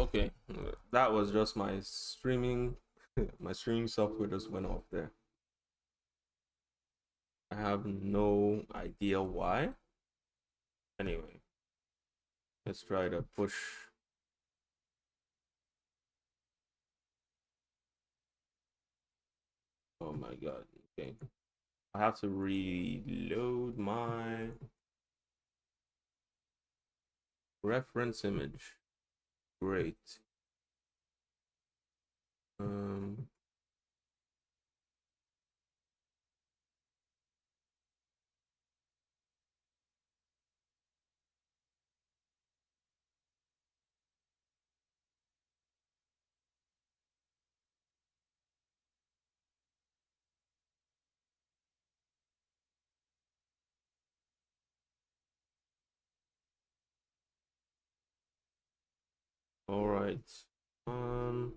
Okay, that was just my streaming. My streaming software just went off there. I have no idea why. Anyway, let's try to push. Oh my god. Okay. I have to reload my reference image. Great. Um, all right. Um,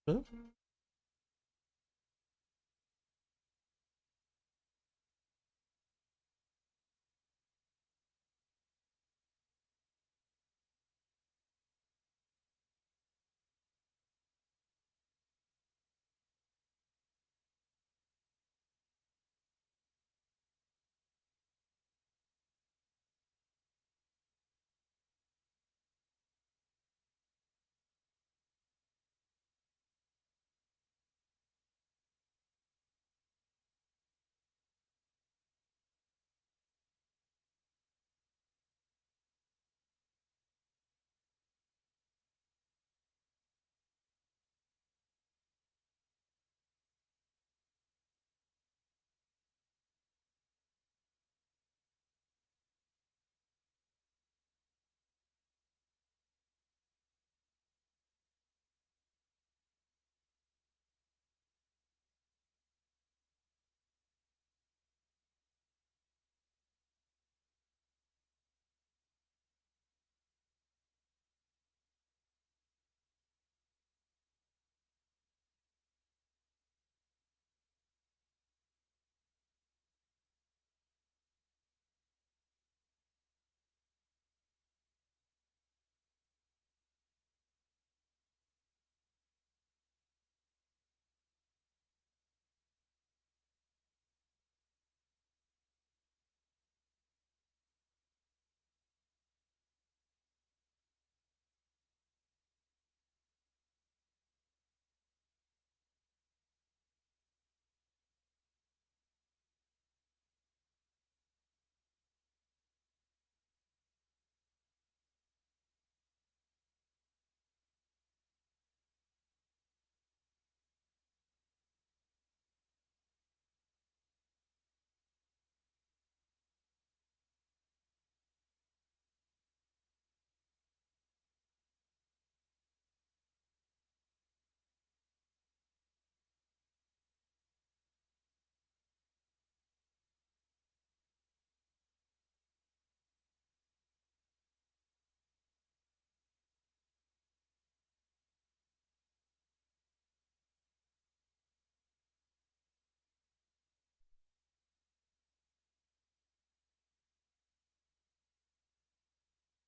Huh?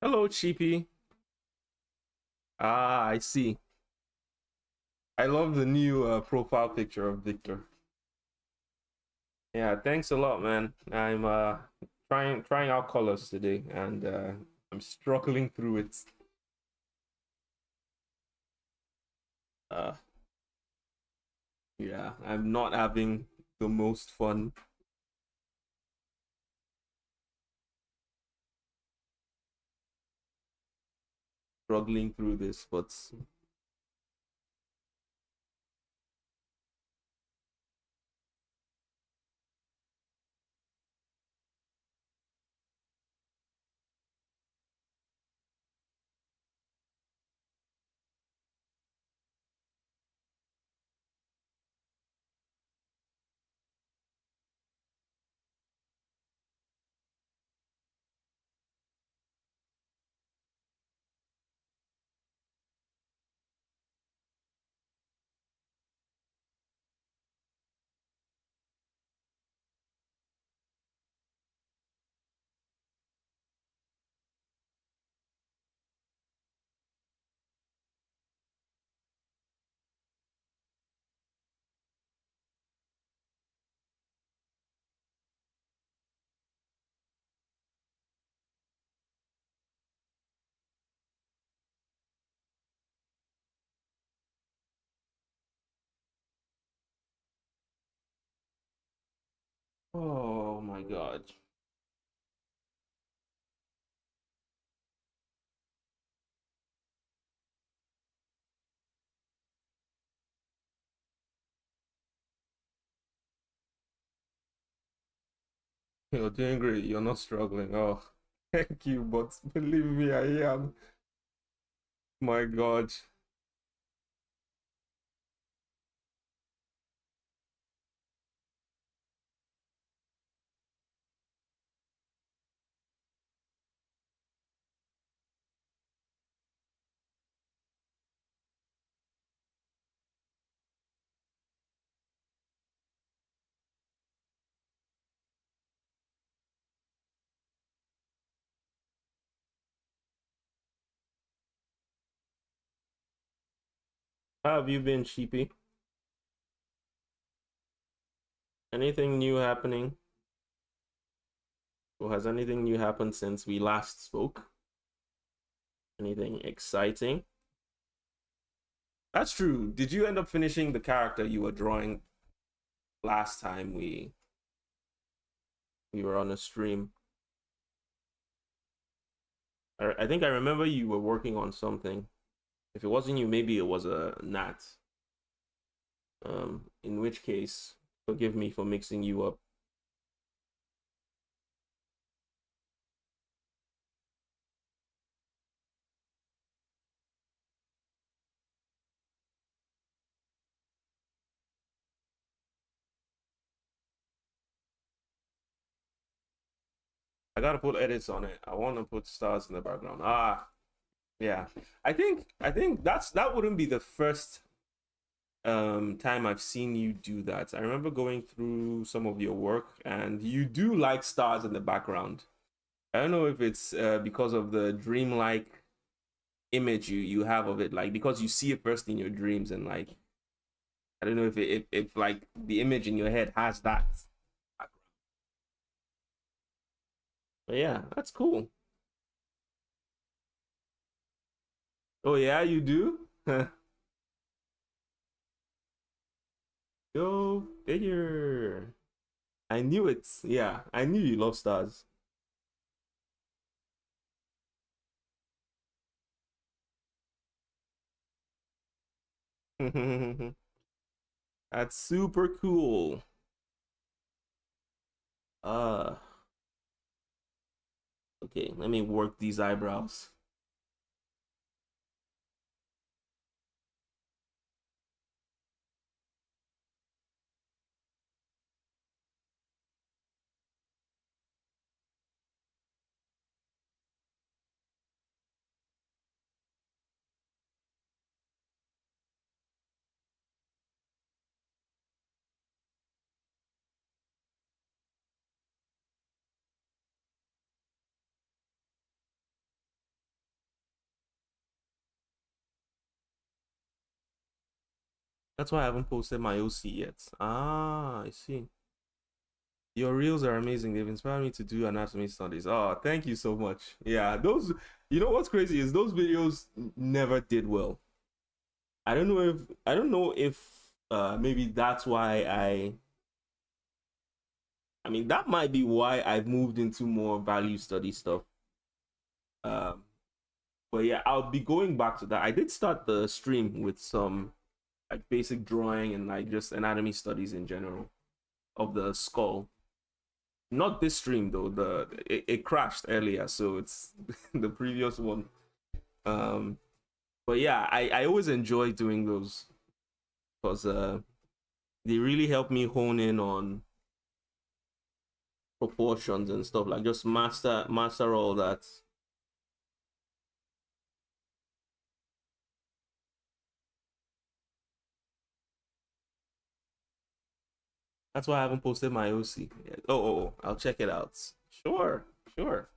Hello, Cheapy. Ah, I see. I love the new profile picture of Victor. Yeah, thanks a lot, man. I'm trying out colors today, and I'm struggling through it. Uh, yeah, I'm not having the most fun struggling through this, but oh my god. You're doing great. You're not struggling. Oh, thank you, but believe me, I am. My god. How have you been, Sheepy? Anything new happening? Or has anything new happened since we last spoke? Anything exciting? That's true. Did you end up finishing the character you were drawing last time we were on a stream? I think I remember you were working on something. If it wasn't you, maybe it was a Nat. In which case, forgive me for mixing you up. I gotta put edits on it. I want to put stars in the background. Yeah. I think that wouldn't be the first time I've seen you do that. I remember going through some of your work and you do like stars in the background. I don't know if it's because of the dreamlike image you have of it, like because you see it first in your dreams, and like I don't know if like the image in your head has that. But yeah, that's cool. Oh yeah, you do? Go figure. I knew it. Yeah, I knew you love stars. That's super cool. Uh, okay, let me work these eyebrows. That's why I haven't posted my OC yet. Ah, I see. Your reels are amazing. They've inspired me to do anatomy studies. Oh, thank you so much. Yeah, those, you know what's crazy is those videos never did well. I don't know if maybe that's why I mean that might be why I've moved into more value study stuff. Um but yeah, I'll be going back to that. I did start the stream with some like basic drawing and like just anatomy studies in general of the skull. Not this stream though. It crashed earlier, so it's the previous one. Um, but yeah, I always enjoy doing those because they really help me hone in on proportions and stuff, like just master all that. That's why I haven't posted my OC yet. Oh, I'll check it out. Sure, sure.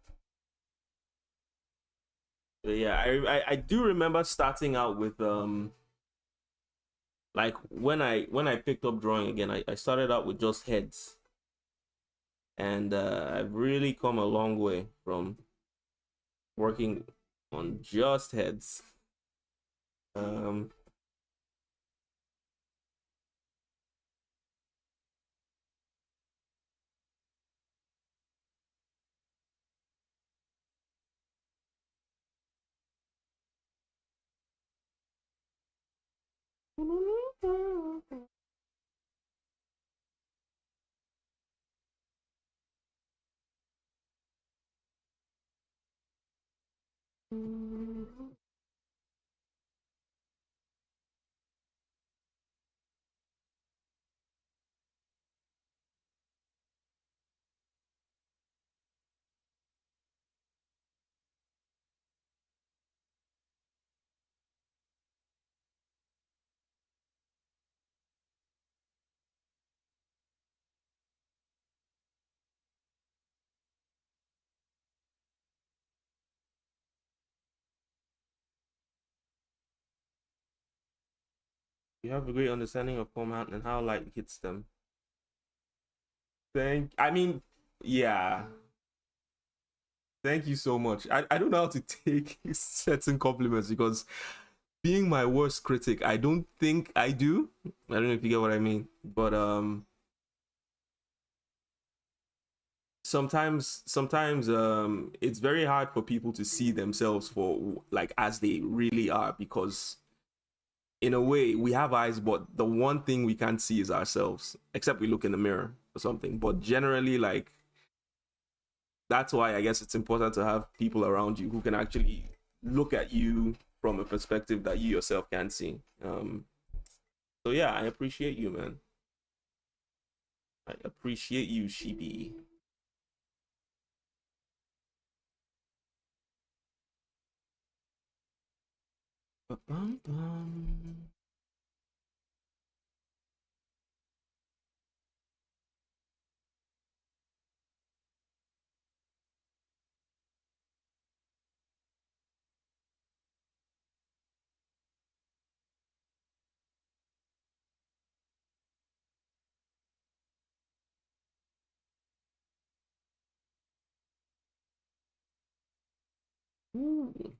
But yeah, I do remember starting out with like when I picked up drawing again, I started out with just heads, and I've really come a long way from working on just heads. Um, You have a great understanding of format and how light hits them. Yeah. Thank you so much. I don't know how to take certain compliments because being my worst critic, I don't think I do. I don't know if you get what I mean. But sometimes it's very hard for people to see themselves for like as they really are, because in a way we have eyes, but the one thing we can't see is ourselves, except we look in the mirror or something. But generally, like, that's why I guess it's important to have people around you who can actually look at you from a perspective that you yourself can't see. So yeah, I appreciate you, man. I appreciate you, Shibi. Ba-bum-bum. Ooh.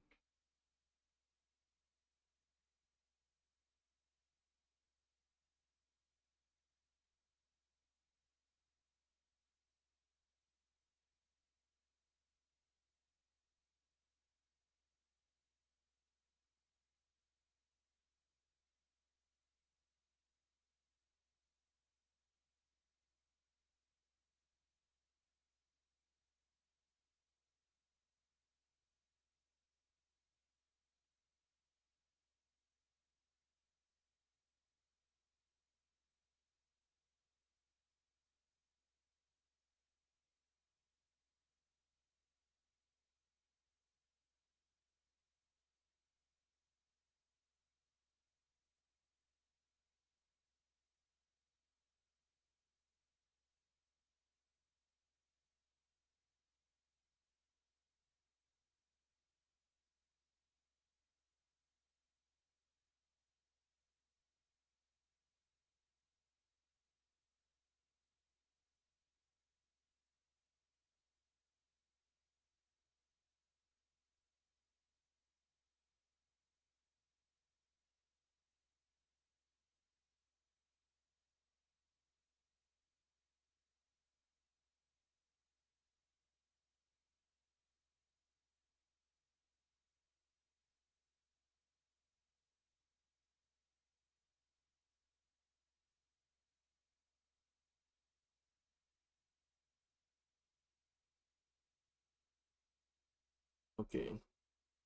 Okay.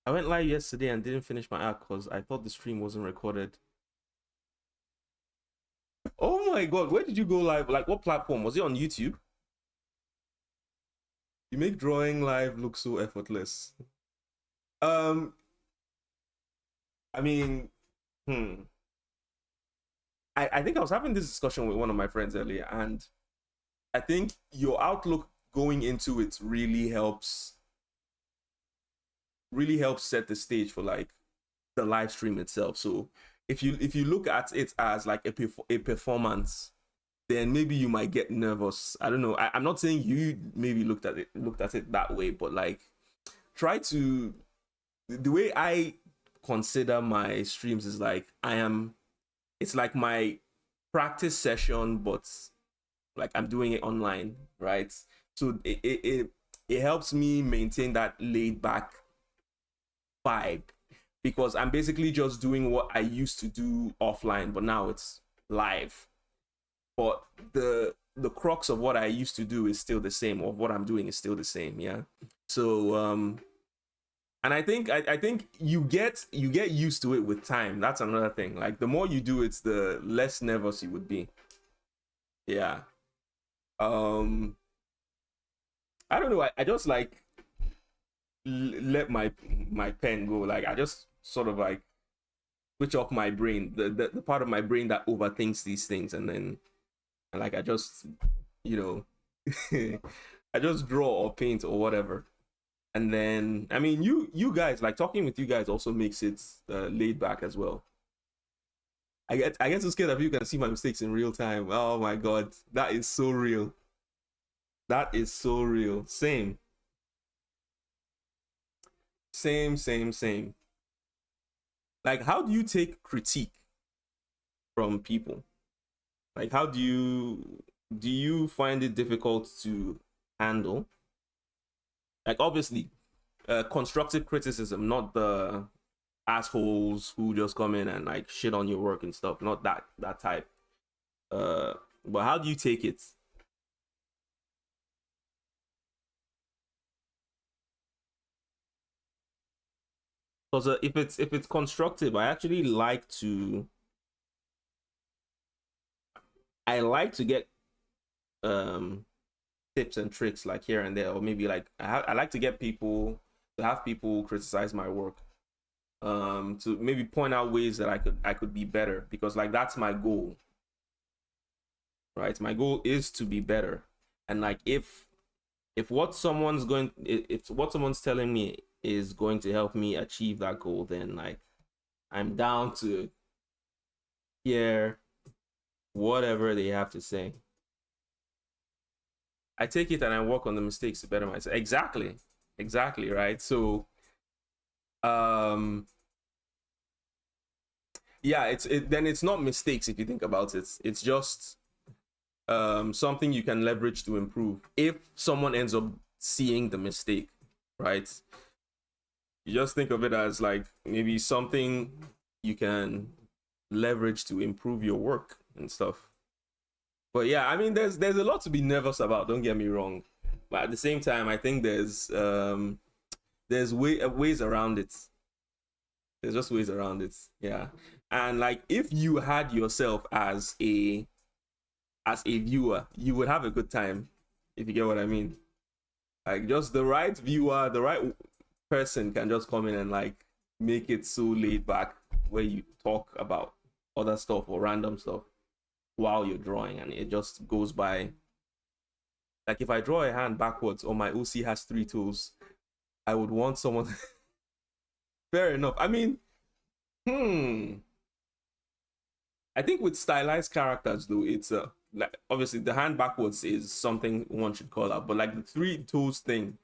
I went live yesterday and didn't finish my act because I thought the stream wasn't recorded. Oh my god, where did you go live? Like, what platform? Was it on YouTube? You make drawing live look so effortless. Um, I mean, hmm. I think I was having this discussion with one of my friends earlier, and I think your outlook going into it really helps set the stage for like the live stream itself. So if you look at it as like a performance, then maybe you might get nervous. I don't know. I'm not saying you maybe looked at it that way, but like, try to, the way I consider my streams is like, it's like my practice session, but like I'm doing it online, right? So it helps me maintain that laid back vibe, because I'm basically just doing what I used to do offline, but now it's live. But the crux of what I used to do is still the same, or what I'm doing is still the same, yeah. So and I think you get used to it with time. That's another thing. Like, the more you do it, the less nervous you would be. Yeah. Um I don't know. I just like let my pen go. Like, I just sort of like switch off my brain, the part of my brain that overthinks these things, and then, and like, I just, you know, I just draw or paint or whatever. And then, I mean, you guys, like, talking with you guys also makes it laid back as well. I get so scared that people can see my mistakes in real time. Oh my god, that is so real. That is so real. Same. Same, same, same. Like, how do you take critique from people? Like, how do you find it difficult to handle? Like, obviously, constructive criticism, not the assholes who just come in and like shit on your work and stuff. Not that type. But how do you take it? Because if it's constructive, I like to get um tips and tricks like here and there, or maybe like I like to get people to have people criticize my work, to maybe point out ways that I could be better, because like that's my goal, right? My goal is to be better. And like if what someone's telling me is going to help me achieve that goal, then like I'm down to hear whatever they have to say. I take it and I work on the mistakes to better myself. Exactly, right? So um yeah, then it's not mistakes if you think about it. It's just something you can leverage to improve if someone ends up seeing the mistake, right? You just think of it as like maybe something you can leverage to improve your work and stuff. But yeah, I mean, there's a lot to be nervous about. Don't get me wrong, but at the same time, I think there's ways around it. There's just ways around it. Yeah, and like if you had yourself as a viewer, you would have a good time, if you get what I mean. Like just the right viewer, the right person can just come in and like make it so laid back, where you talk about other stuff or random stuff while you're drawing, and it just goes by. Like if I draw a hand backwards or my OC has three toes, I would want someone. Fair enough. I mean, hmm. I think with stylized characters though, it's like obviously the hand backwards is something one should call out, but like the three toes thing,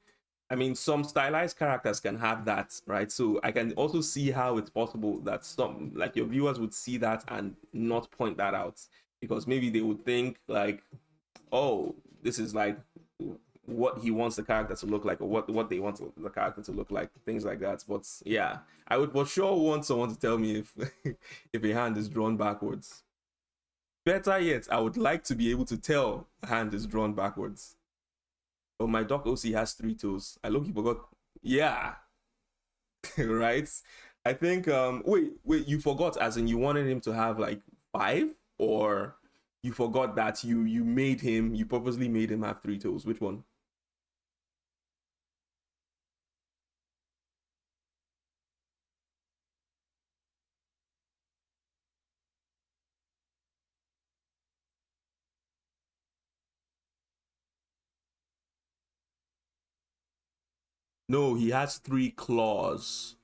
I mean, some stylized characters can have that, right? So I can also see how it's possible that some, like your viewers would see that and not point that out, because maybe they would think like, oh, this is like what he wants the character to look like, or what they want the character to look like, things like that. But yeah, I would for sure want someone to tell me if if a hand is drawn backwards. Better yet, I would like to be able to tell a hand is drawn backwards. Oh, my dog OC has three toes. I look, you forgot. Yeah, right. I think. Wait. You forgot, as in you wanted him to have like five, or you forgot that you purposely made him have three toes. Which one? No, he has three claws.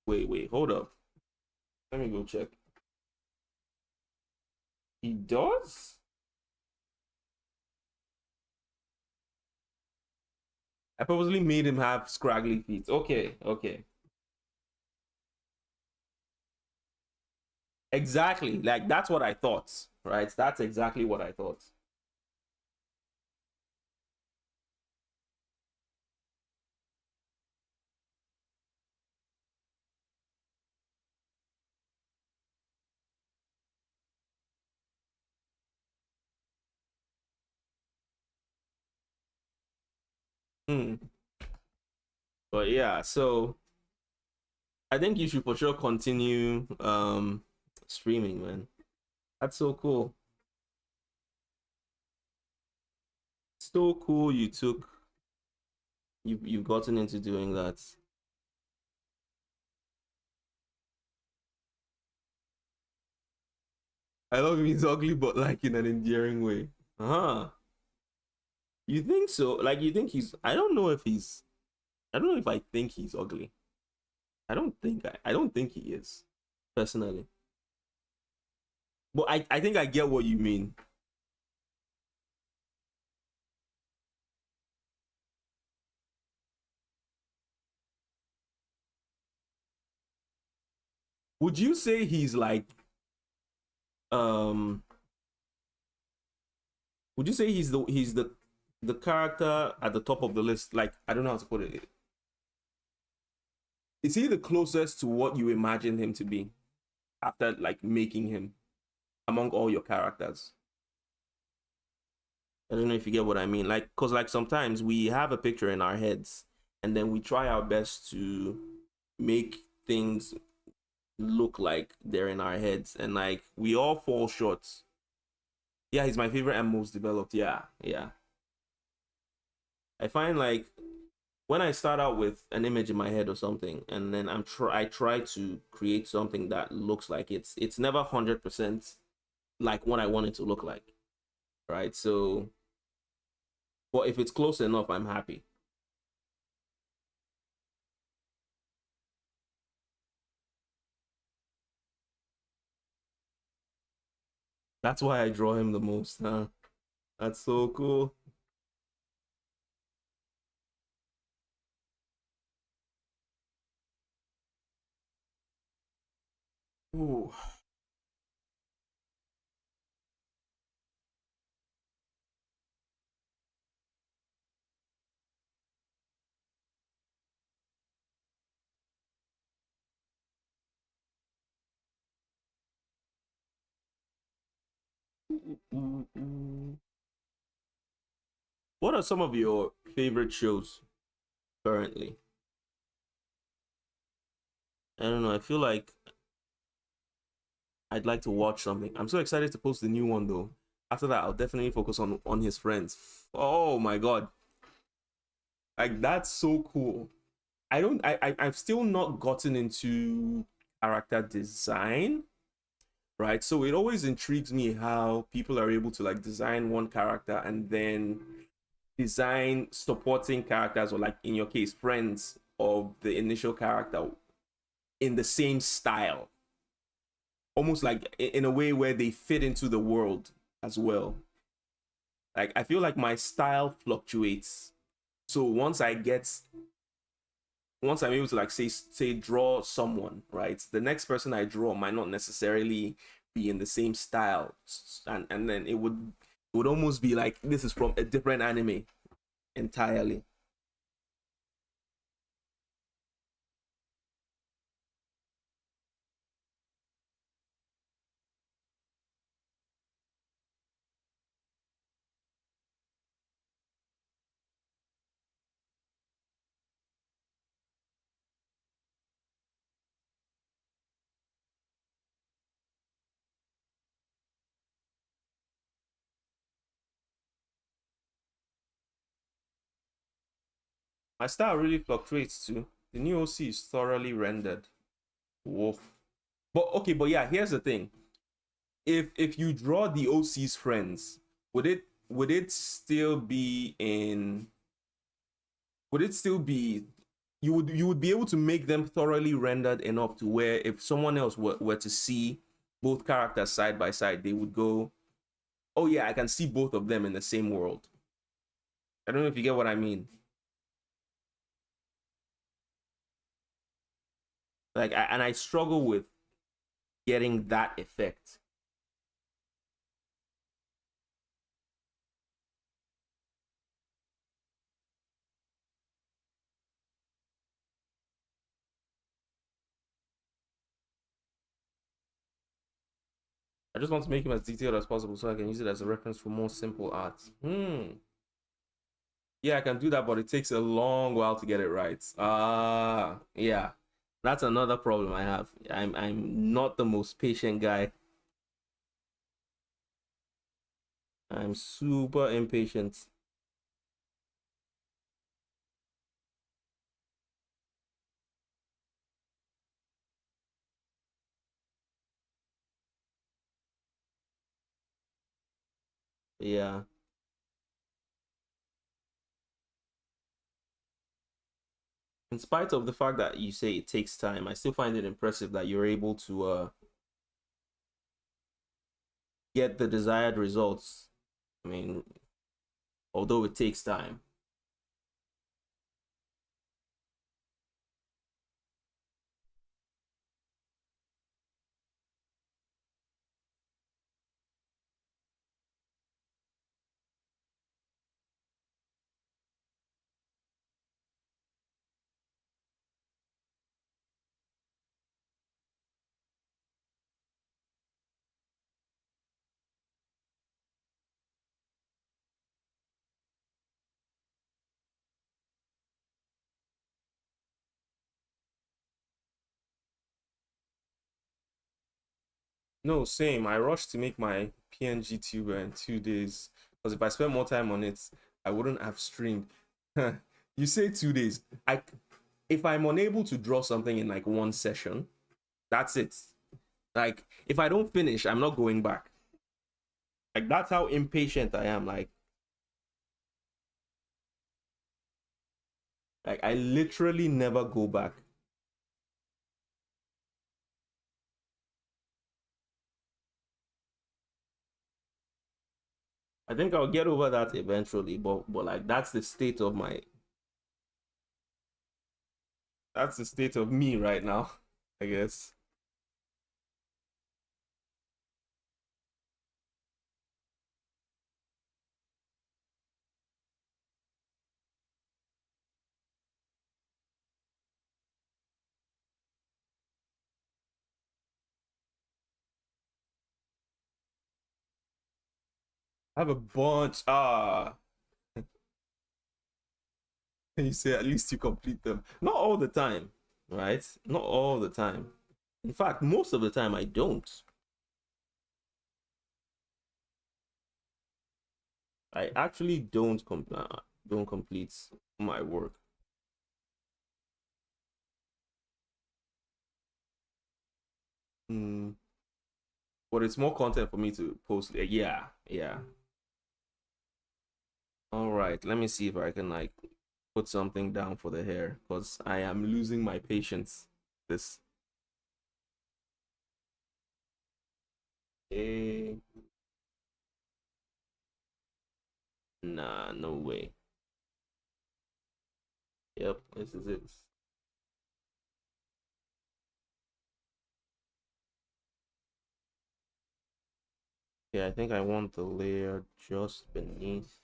Wait, hold up. Let me go check. He does? I purposely made him have scraggly feet. Okay. Exactly. Like that's what I thought. Right? That's exactly what I thought. Hmm. But yeah, so I think you should for sure continue streaming, man. That's so cool. So cool you've gotten into doing that. I love him, he's ugly, but like in an endearing way. Uh-huh. You think so? Like you think he's I don't know if I think he's ugly. I don't think he is, personally. But I think I get what you mean. Would you say he's like um would you say he's the character at the top of the list? Like, I don't know how to put it. Is he the closest to what you imagine him to be after like making him among all your characters? I don't know if you get what I mean. Like, cause like sometimes we have a picture in our heads and then we try our best to make things look like they're in our heads, and like we all fall short. Yeah, he's my favorite and most developed. Yeah, yeah. I find like when I start out with an image in my head or something, and then I try to create something that looks like it's never 100% like what I want it to look like, right? So, but if it's close enough, I'm happy. That's why I draw him the most, huh? That's so cool. Ooh. What are some of your favorite shows currently? I don't know. I feel like I'd like to watch something. I'm so excited to post the new one though. After that, I'll definitely focus on his friends. Oh my god, like that's so cool. I don't. I've still not gotten into character design, right? So it always intrigues me how people are able to like design one character and then design supporting characters, or like in your case, friends of the initial character in the same style, almost like in a way where they fit into the world as well. Like I feel like my style fluctuates. So once I'm able to like say draw someone, right? The next person I draw might not necessarily be in the same style. And then it would almost be like this is from a different anime entirely. My style really fluctuates too. The new OC is thoroughly rendered. Whoa. But okay, but yeah, here's the thing. If you draw the OC's friends, would it still be in would it still be you would be able to make them thoroughly rendered enough to where if someone else were to see both characters side by side, they would go, oh yeah, I can see both of them in the same world. I don't know if you get what I mean. Like and I struggle with getting that effect. I just want to make him as detailed as possible so I can use it as a reference for more simple art. Yeah, I can do that, but it takes a long while to get it right. Yeah. That's another problem I have. I'm not the most patient guy. I'm super impatient. Yeah. In spite of the fact that you say it takes time, I still find it impressive that you're able to get the desired results. I mean, although it takes time. No, same. I rushed to make my PNG tuber in 2 days because if I spent more time on it, I wouldn't have streamed. You say 2 days. If I'm unable to draw something in like one session, that's it. Like if I don't finish, I'm not going back. Like that's how impatient I am. Like I literally never go back. I think I'll get over that eventually, but like that's the state of me right now, I guess. I have a bunch. You say at least you complete them. Not all the time, right? Not all the time. In fact, most of the time I don't. I actually don't complete my work. Mm, but it's more content for me to post. Yeah, yeah. All right, let me see if I can like put something down for the hair because I am losing my patience. This. Eh, nah, no way. Yep, this is it. Yeah, I think I want the layer just beneath.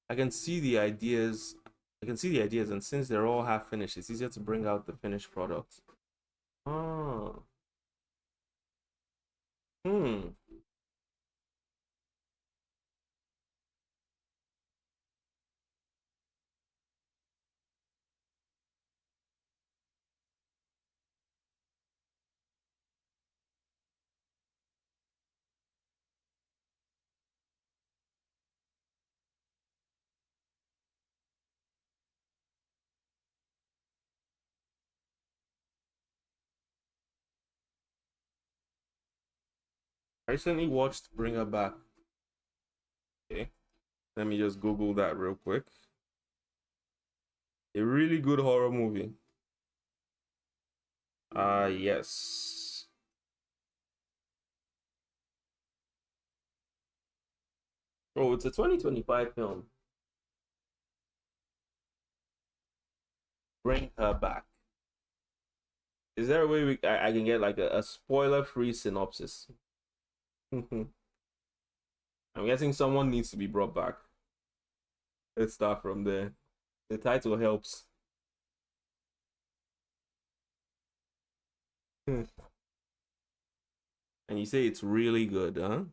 I can see the ideas. I can see the ideas, and since they're all half finished, it's easier to bring out the finished product. Oh, hmm. I recently watched Bring Her Back. Okay, let me just Google that real quick. A really good horror movie. Yes. Oh, it's a 2025 film. Bring Her Back. Is there a way I can get like a spoiler-free synopsis? I'm guessing someone needs to be brought back. Let's start from there. The title helps. And you say it's really good, huh?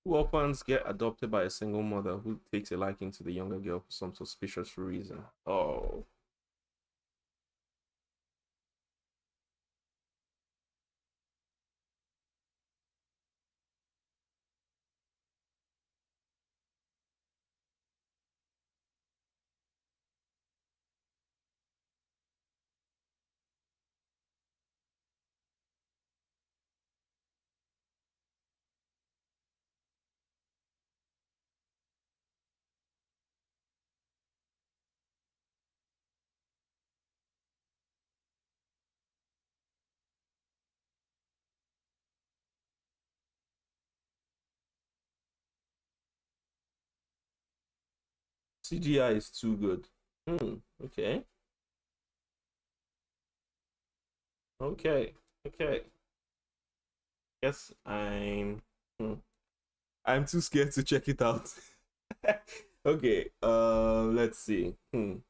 Two orphans get adopted by a single mother who takes a liking to the younger girl for some suspicious reason. Oh. CGI is too good. Hmm. Okay. Okay. Okay. Guess hmm. I'm too scared to check it out. Okay. Let's see. Because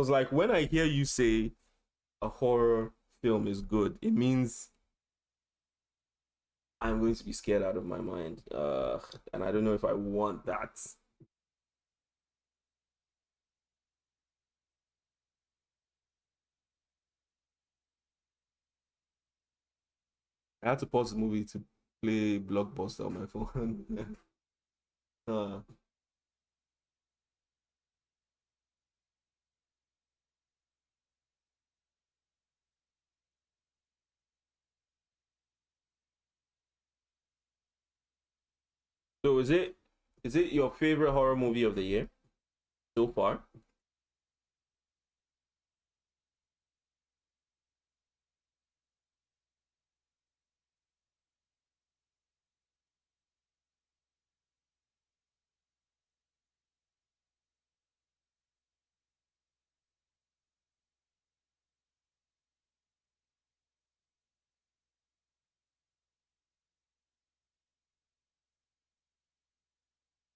like when I hear you say a horror film is good, it means I'm going to be scared out of my mind. And I don't know if I want that. I had to pause the movie to play Blockbuster on my phone. uh, so is it your favorite horror movie of the year so far?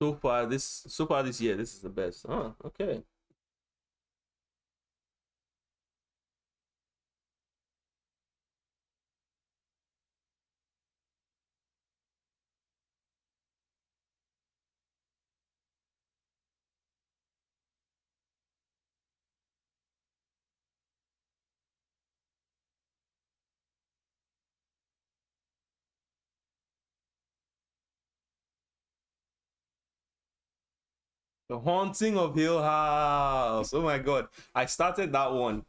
So far this year, this is the best. Oh, okay. The Haunting of Hill House. Oh my god. I started that one.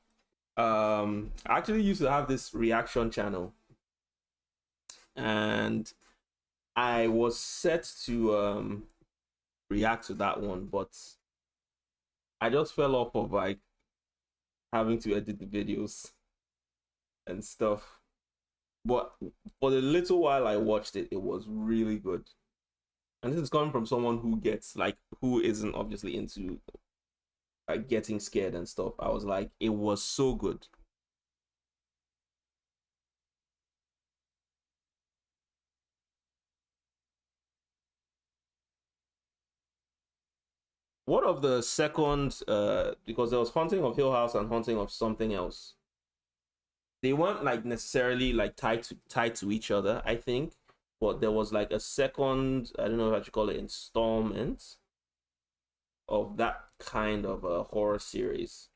I actually used to have this reaction channel and I was set to react to that one, but I just fell off of like having to edit the videos and stuff. But for the little while I watched it, it was really good. And this is coming from someone who gets like who isn't obviously into like getting scared and stuff. I was like, it was so good. What of the second? Because there was Haunting of Hill House and Haunting of something else. They weren't like necessarily like tied to each other, I think. But there was like a second, I don't know how you call it, installment of that kind of a horror series.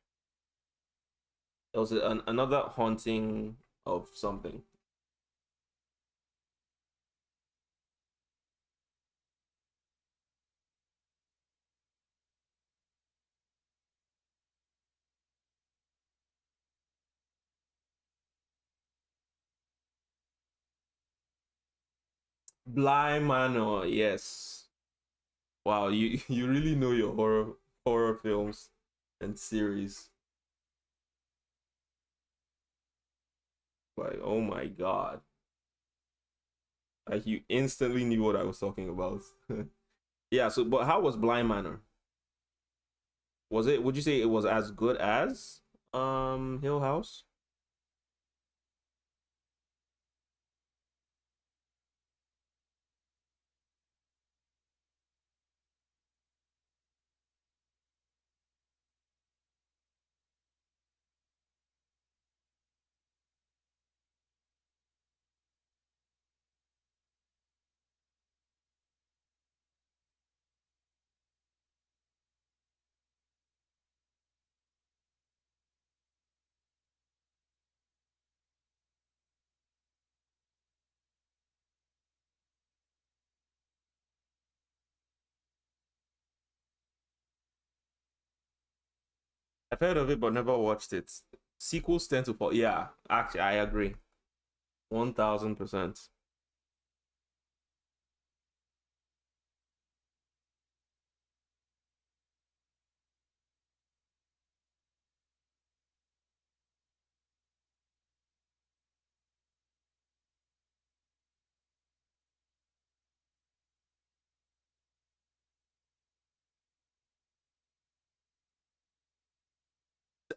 There was another haunting of something. Bly Manor, yes. Wow, you you really know your horror films and series. Like, oh my god. Like you instantly knew what I was talking about. Yeah, so but how was Blind Manor? Was it, would you say it was as good as Hill House? I've heard of it but never watched it. Sequels tend to fall. Yeah, actually, I agree. 1000%.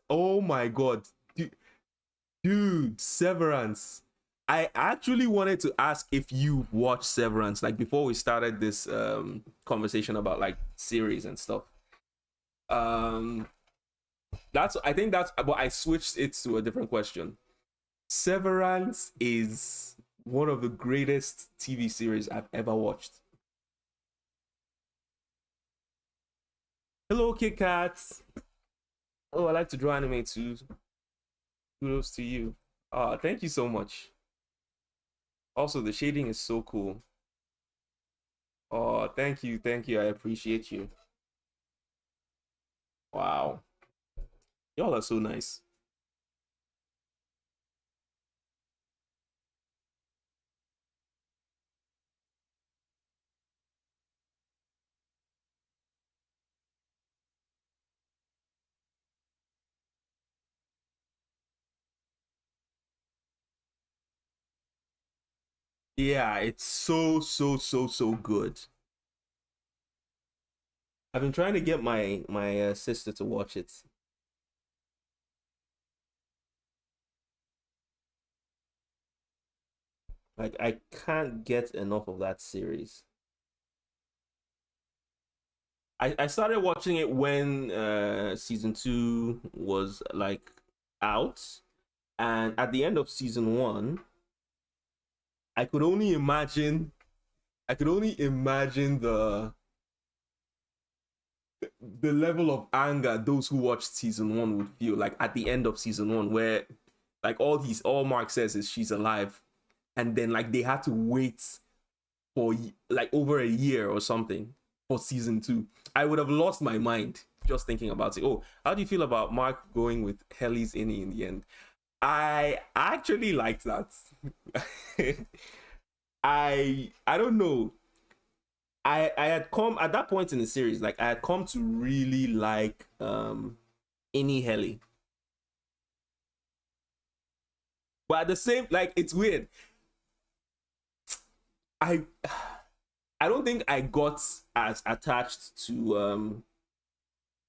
Oh my god. Dude, Severance. I actually wanted to ask if you watched Severance, like before we started this conversation about like series and stuff. Um that's I think that's but I switched it to a different question. Severance is one of the greatest TV series I've ever watched. Hello, Kit Kats. Oh, I like to draw anime too. Kudos to you. Thank you so much. Also, the shading is so cool. Oh, thank you. I appreciate you. Wow. Y'all are so nice. Yeah, it's so good. I've been trying to get my sister to watch it. Like I can't get enough of that series. I started watching it when season 2 was like out, and at the end of season 1, I could only imagine I could only imagine the level of anger those who watched season 1 would feel like at the end of season 1, where like all Mark says is she's alive, and then like they had to wait for like over a year or something for season 2. I would have lost my mind just thinking about it. Oh, how do you feel about Mark going with Helly's Innie in the end? I actually liked that. I don't know. I had come at that point in the series, like I had come to really like Innie Helly. But at the same, like it's weird. I I don't think I got as attached to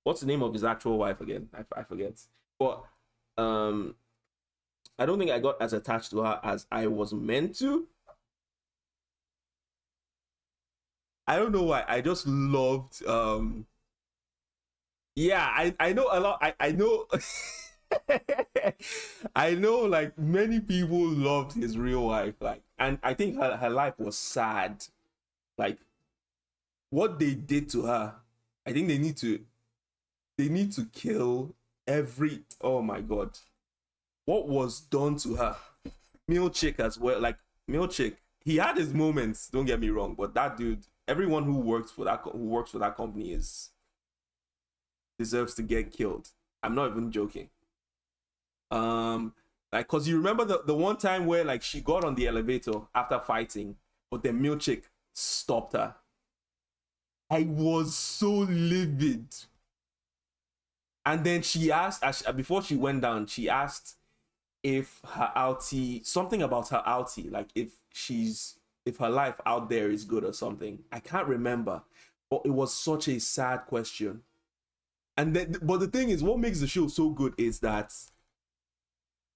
what's the name of his actual wife again? I forget. But um I don't think I got as attached to her as I was meant to. I don't know why. I just loved yeah, I know a lot. I know I know like many people loved his real wife, like, and I think her life was sad. Like what they did to her, I think they need to kill every, oh my god. What was done to her. Milchick as well. Like Milchick, he had his moments, don't get me wrong, but that dude, everyone who works for that company is deserves to get killed. I'm not even joking. Um, like, cause you remember the one time where like she got on the elevator after fighting, but then Milchick stopped her. I was so livid. And then she asked, before she went down, she asked if her outie, something about her outie, like if her life out there is good or something. I can't remember, but it was such a sad question. And then, but the thing is, what makes the show so good is that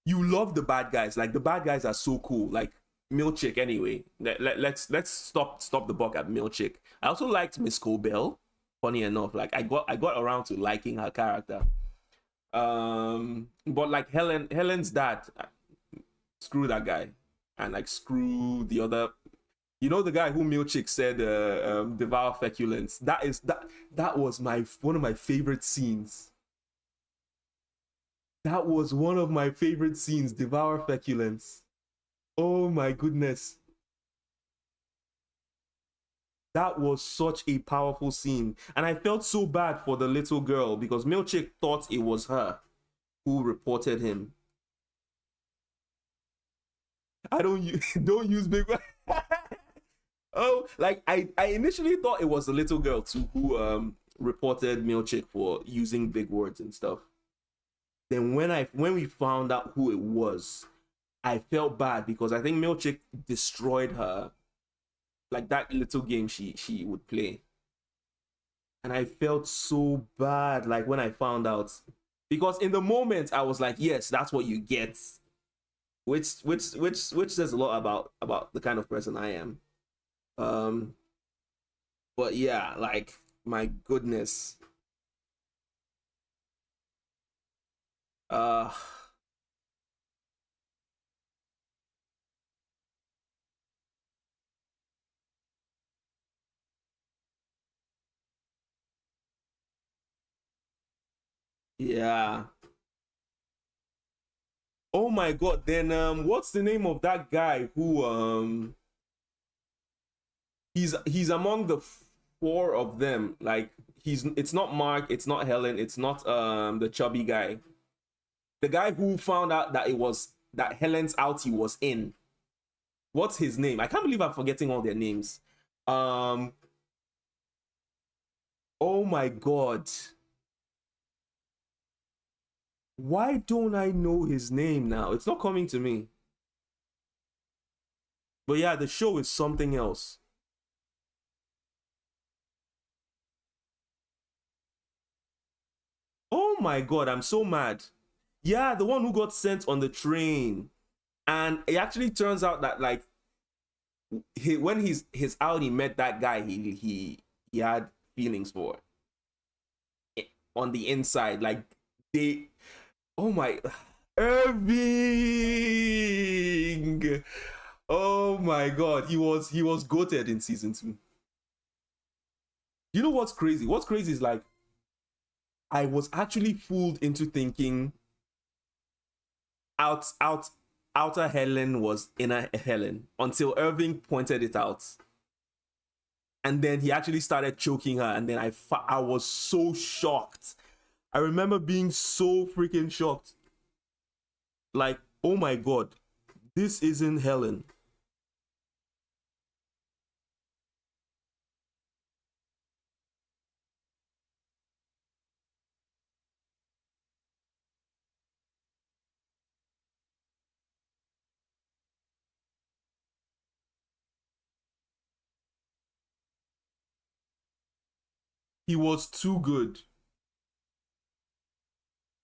you love the bad guys. Like the bad guys are so cool. Like Milchick, anyway. Let's stop the buck at Milchick. I also liked Miss Cobell. Funny enough, like I got around to liking her character. But like Helen's dad, screw that guy, and like screw the other. You know the guy who Milchick said devour feculence. That was my one of my favorite scenes. That was one of my favorite scenes. Devour feculence. Oh my goodness. That was such a powerful scene. And I felt so bad for the little girl because Milchick thought it was her who reported him. I don't use don't use big. Oh, like I initially thought it was the little girl too who reported Milchick for using big words and stuff. Then when we found out who it was, I felt bad because I think Milchick destroyed her, like that little game she would play. And I felt so bad like when I found out, because in the moment I was like, yes, that's what you get, which says a lot about the kind of person I am. But yeah, like my goodness. Uh yeah. Oh my god, then what's the name of that guy who he's among the four of them. Like it's not Mark, it's not Helen, it's not the chubby guy. The guy who found out that it was that Helen's outie was in. What's his name? I can't believe I'm forgetting all their names. Um oh my god. Why don't I know his name now? It's not coming to me. But yeah, the show is something else. Oh my god, I'm so mad. Yeah, the one who got sent on the train. And it actually turns out that like when his outie met that guy he had feelings for on the inside. Like they, oh my, Irving. Oh my god, he was goated in season 2. You know what's crazy? What's crazy is like I was actually fooled into thinking out out outer Helen was inner Helen until Irving pointed it out. And then he actually started choking her, and then I was so shocked. I remember being so freaking shocked. Like, oh my god, this isn't Helen. He was too good.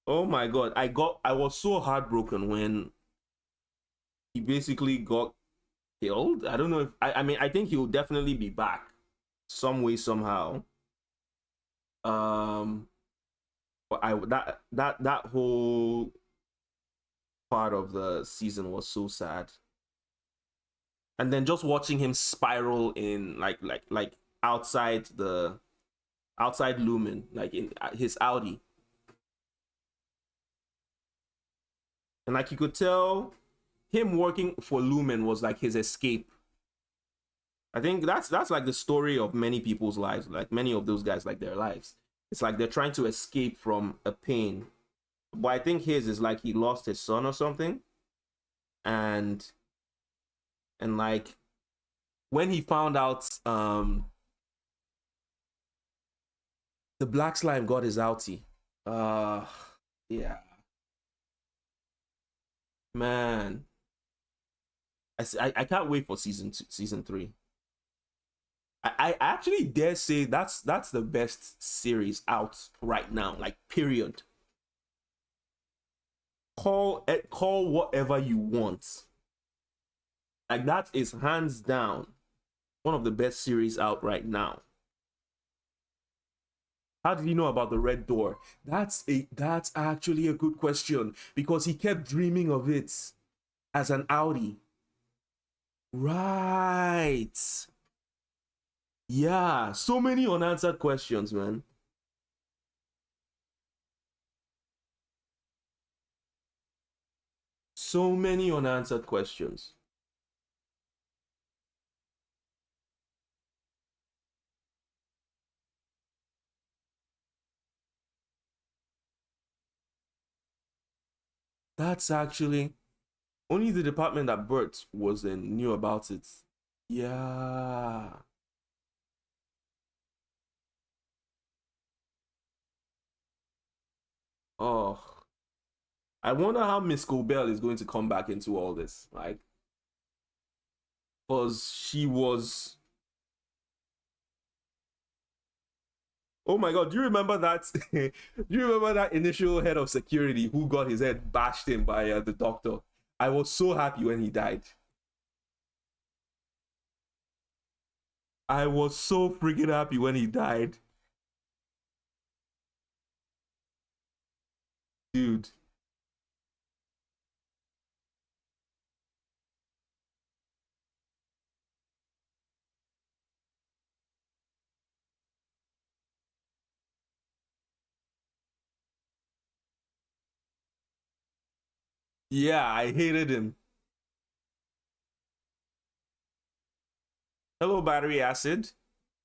Oh my god, I was so heartbroken when he basically got killed. I don't know if I mean I think he'll definitely be back some way somehow. Um but I that whole part of the season was so sad. And then just watching him spiral in like outside the outside Lumen, like in his Audi. And like you could tell him working for Lumen was like his escape. I think that's like the story of many people's lives, like many of those guys, like their lives. It's like they're trying to escape from a pain. But I think his is like he lost his son or something. And like when he found out the black slime got his outie. Yeah. Man. I can't wait for season 3. I actually dare say that's the best series out right now, like period. Call whatever you want. Like that is hands down one of the best series out right now. How did he know about the red door? That's actually a good question because he kept dreaming of it as an outie. Right. Yeah, so many unanswered questions, man. So many unanswered questions. That's actually only the department that Bert was in knew about it. Yeah. Oh, I wonder how Miss Cobell is going to come back into all this. Like, because she was. Oh my God! Do you remember that? Do you remember that initial head of security who got his head bashed in by the doctor? I was so happy when he died. I was so freaking happy when he died, dude. Yeah, I hated him. Hello, battery acid.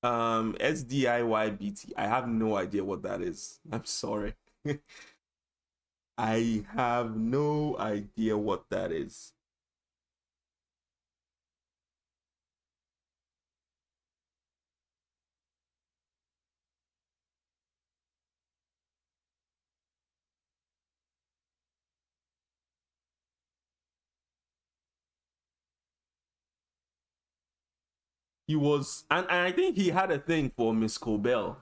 SDIYBT. I have no idea what that is. I'm sorry. I have no idea what that is. He was, and I think he had a thing for Miss Cobell.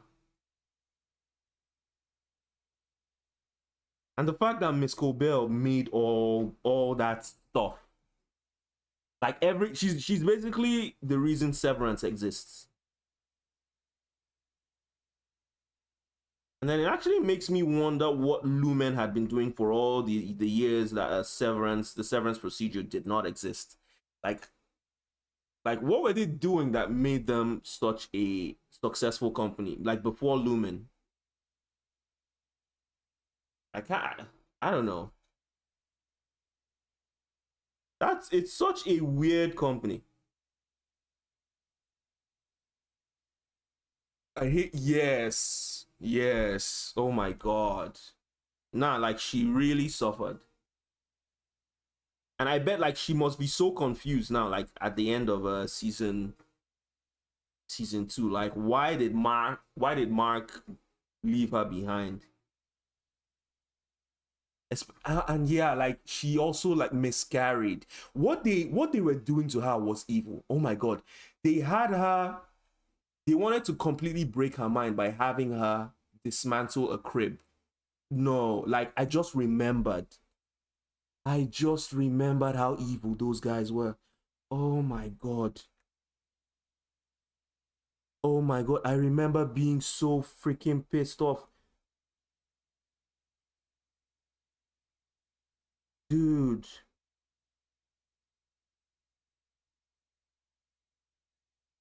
And the fact that Miss Cobell made all that stuff, like every she's basically the reason Severance exists. And then it actually makes me wonder what Lumen had been doing for all the years that the severance procedure did not exist. Like what were they doing that made them such a successful company? Like before Lumen, I can't. I don't know. It's such a weird company. I hate. Yes, yes. Oh my God. Nah, like she really suffered. And I bet like she must be so confused now, like at the end of season two. Like why did Mark leave her behind? And yeah, like she also like miscarried. What they were doing to her was evil. Oh my God. They had her, they wanted to completely break her mind by having her dismantle a crib. No, like I just remembered how evil those guys were. Oh my God. Oh my God. I remember being so freaking pissed off. Dude,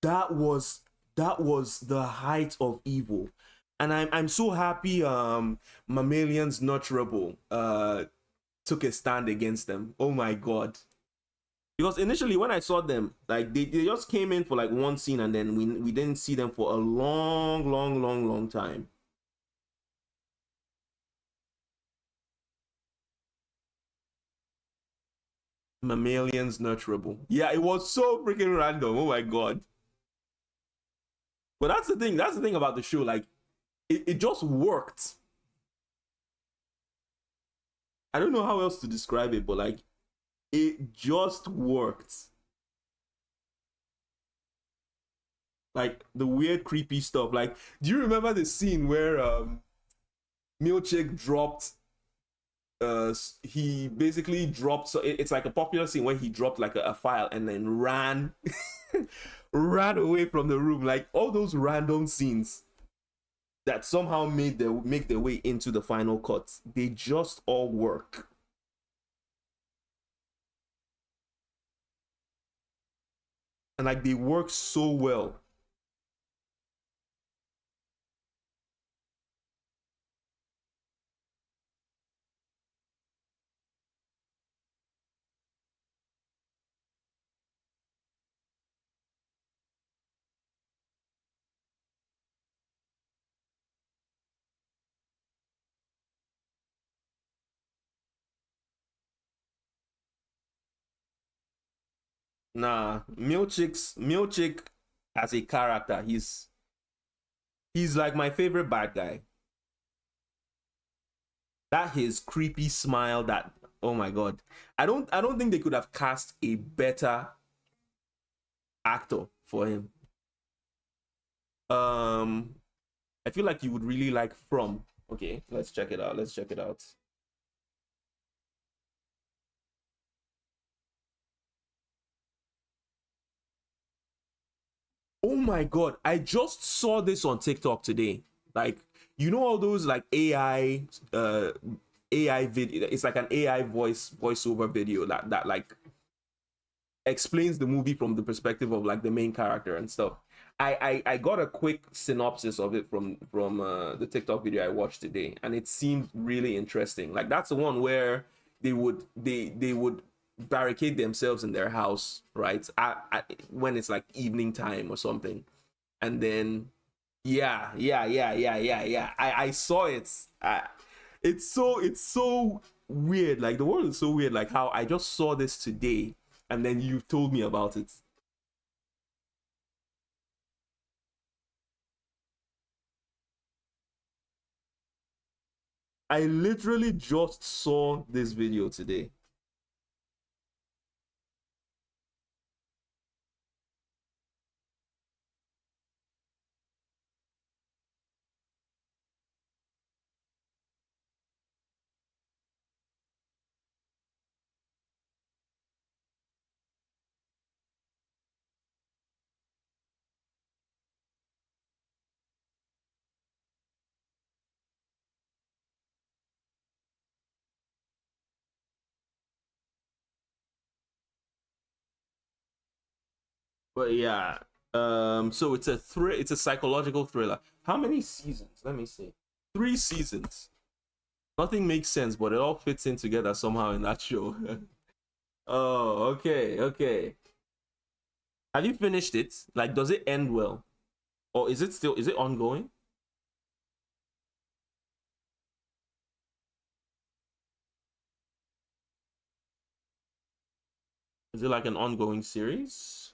that was that was the height of evil. And I'm so happy Mammalian's Notchable took a stand against them. Oh my God. Because initially when I saw them, like they just came in for like one scene and then we didn't see them for a long, long, long, long time. Mammalian's Nurturable. Yeah, it was so freaking random. Oh my God. But that's the thing. That's the thing about the show. Like, it just worked. I don't know how else to describe it, but like, it just worked. Like the weird, creepy stuff. Like, do you remember the scene where Milchick dropped? He basically dropped. So it's like a popular scene where he dropped like a file and then ran, ran away from the room. Like all those random scenes that somehow make their way into the final cut. They just all work. And like they work so well. Nah, Milchik as a character, he's like my favorite bad guy. That his creepy smile, that, oh my god. I don't think they could have cast a better actor for him. Um I feel like you would really like From. Okay, let's check it out. Let's check it out. Oh my god, I just saw this on TikTok today. Like, you know all those like AI video, it's like an AI voiceover video that like explains the movie from the perspective of like the main character and stuff. I got a quick synopsis of it from the TikTok video I watched today, and it seemed really interesting. Like, that's the one where they would barricade themselves in their house, right? When it's like evening time or something, and then yeah. I saw it. It's so weird. Like, the world is so weird. Like, how I just saw this today, and then you told me about it. I literally just saw this video today. But yeah, so it's a psychological thriller. How many seasons? Let me see. 3 seasons. Nothing makes sense, but it all fits in together somehow in that show. Oh, okay, okay. Have you finished it? Like, does it end well? Or is it ongoing? Is it like an ongoing series?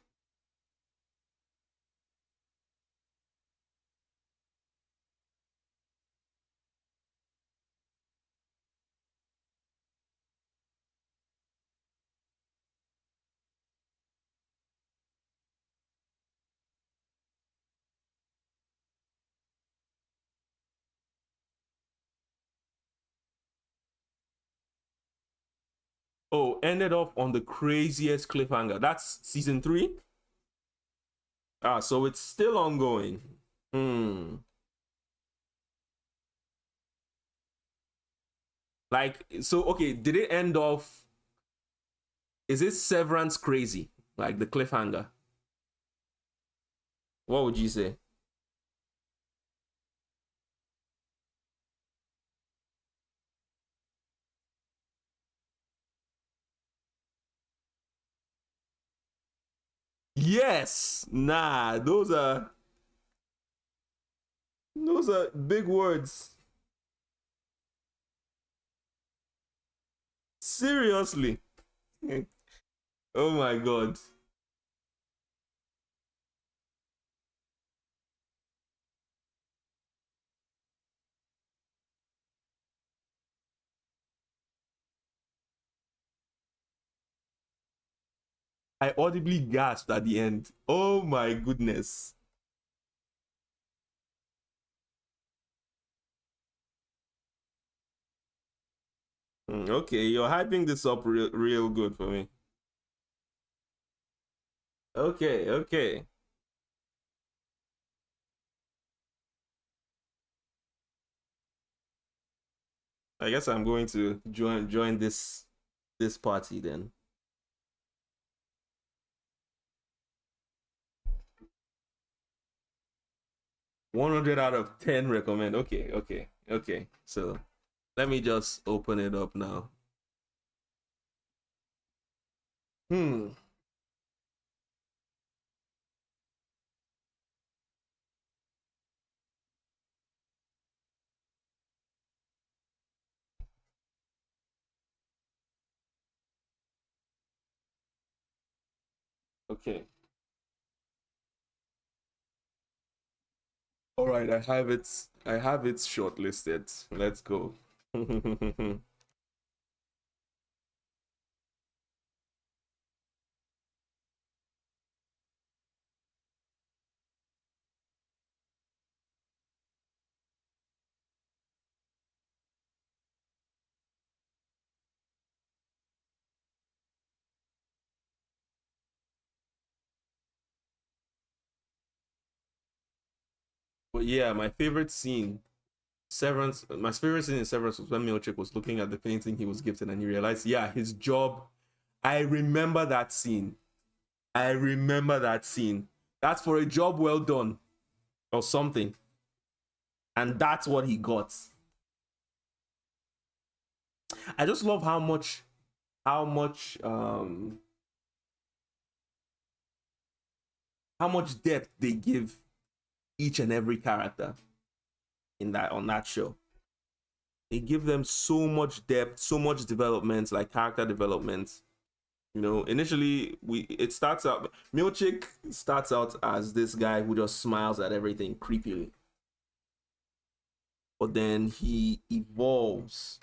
Oh, ended up on the craziest cliffhanger. That's season 3? Ah, so it's still ongoing. Hmm. Like, so okay, did it end off? Is it Severance crazy? Like the cliffhanger? What would you say? Yes. Nah, those are big words. Seriously. Oh my god. I audibly gasped at the end. Oh my goodness. Okay, you're hyping this up real good for me. Okay, okay. I guess I'm going to join this party then. 100 out of 10 recommend. Okay, okay, okay. So let me just open it up now. Hmm. Okay. All right, I have it. I have it shortlisted. Let's go. But yeah, my favorite scene, Severance. My favorite scene in Severance was when Milchick was looking at the painting he was gifted, and he realized, yeah, his job. I remember that scene. I remember that scene. That's for a job well done or something, and that's what he got. I just love how much how much depth they give each and every character in that on that show. They give them so much depth, so much development, like character development. You know, initially it starts out Milchick starts out as this guy who just smiles at everything creepily. But then he evolves.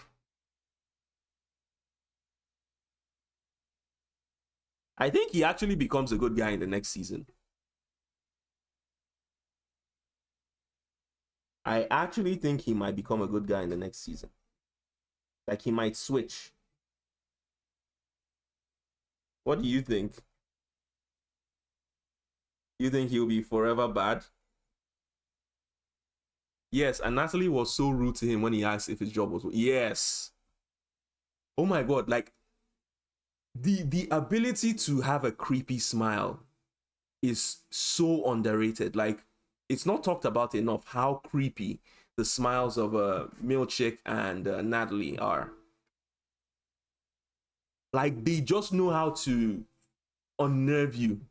I think he actually becomes a good guy in the next season. I actually think he might become a good guy in the next season. Like he might switch. What do you think? You think he'll be forever bad? Yes, and Natalie was so rude to him when he asked if his job was. Yes. Oh my god, like the ability to have a creepy smile is so underrated. Like it's not talked about enough how creepy the smiles of Milchick and Natalie are. Like they just know how to unnerve you.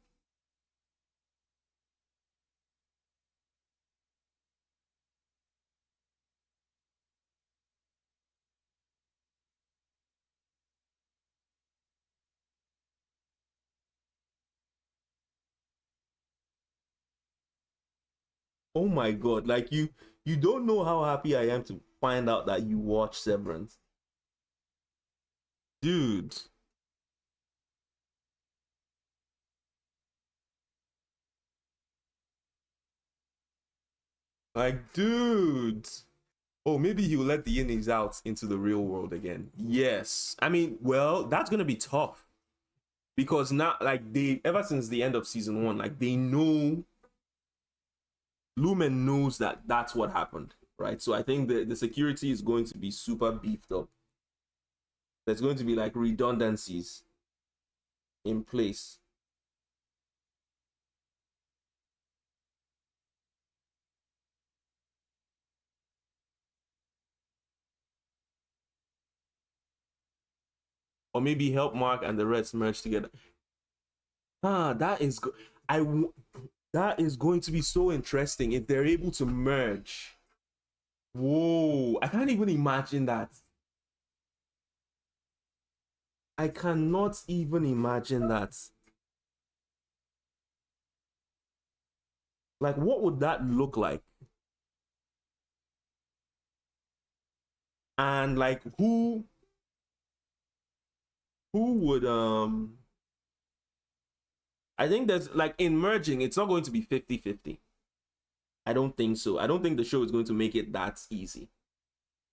Oh my god, like you don't know how happy I am to find out that you watch Severance. Dude, like dude. Oh, maybe he'll let the innings out into the real world again. Yes. I mean, well, that's gonna be tough. Because now, like they ever since the end of season one, like they know Lumen knows that that's what happened, right? So I think the security is going to be super beefed up. There's going to be like redundancies in place. Or maybe help Mark and the Reds merge together. Ah, that is good. That is going to be so interesting if they're able to merge. Whoa, I can't even imagine that. I cannot even imagine that. Like, what would that look like? And like, who would I think there's like in merging, it's not going to be 50-50. I don't think so. I don't think the show is going to make it that easy.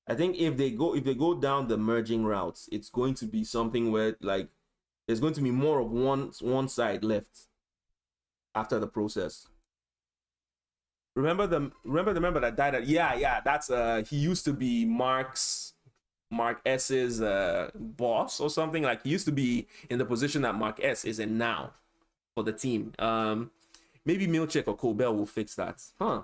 I think if they go down the merging routes, it's going to be something where like there's going to be more of one side left after the process. Remember the member that died at, yeah, that's he used to be Mark S's boss or something. Like he used to be in the position that Mark S is in now for the team. Maybe Milchick or Colbell will fix that. Huh.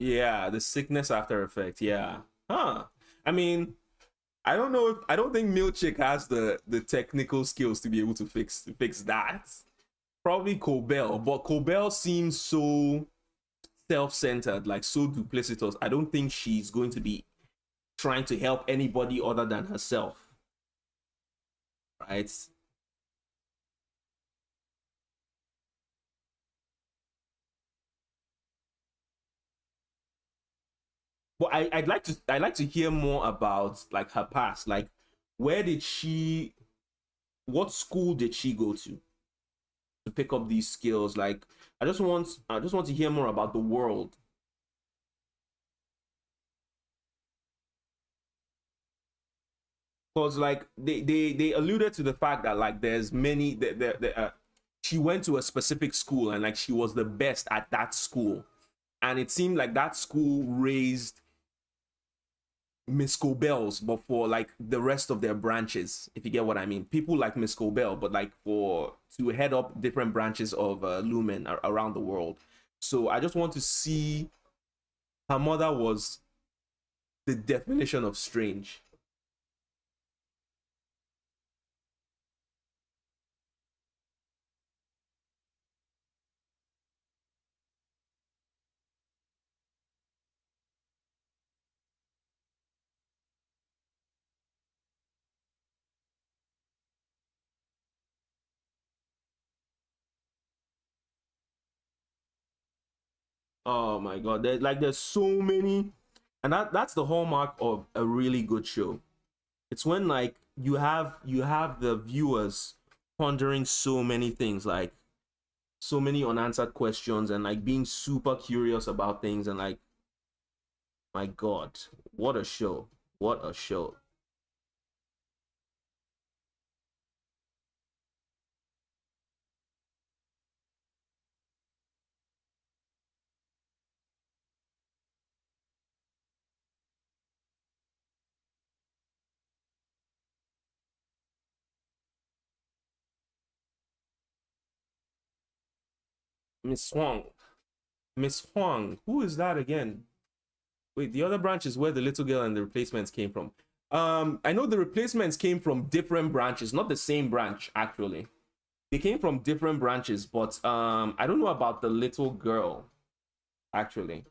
Yeah, the sickness after effect. Yeah. Huh. I mean, I don't know if I don't think Milchick has the technical skills to be able to fix that. Probably Cobell, but Cobell seems so self-centered, like so duplicitous. I don't think she's going to be trying to help anybody other than herself. Right? But I'd like to hear more about like her past. Like where did she what school did she go to pick up these skills? Like I just want to hear more about the world. Because like they alluded to the fact that like there's many she went to a specific school and like she was the best at that school. And it seemed like that school raised Miss Cobells, but for like the rest of their branches, if you get what I mean. People like Miss Cobell, but like for to head up different branches of Lumen around the world. So I just want to see her mother was the definition of strange. Oh my god, there's so many, and that's the hallmark of a really good show. It's when like you have the viewers pondering so many things, like so many unanswered questions, and like being super curious about things, and like my god, what a show! What a show! Miss Huang, Miss Huang, who is that again? Wait, the other branch is where the little girl and the replacements came from. I know the replacements came from different branches, not the same branch actually. They came from different branches, but I don't know about the little girl actually.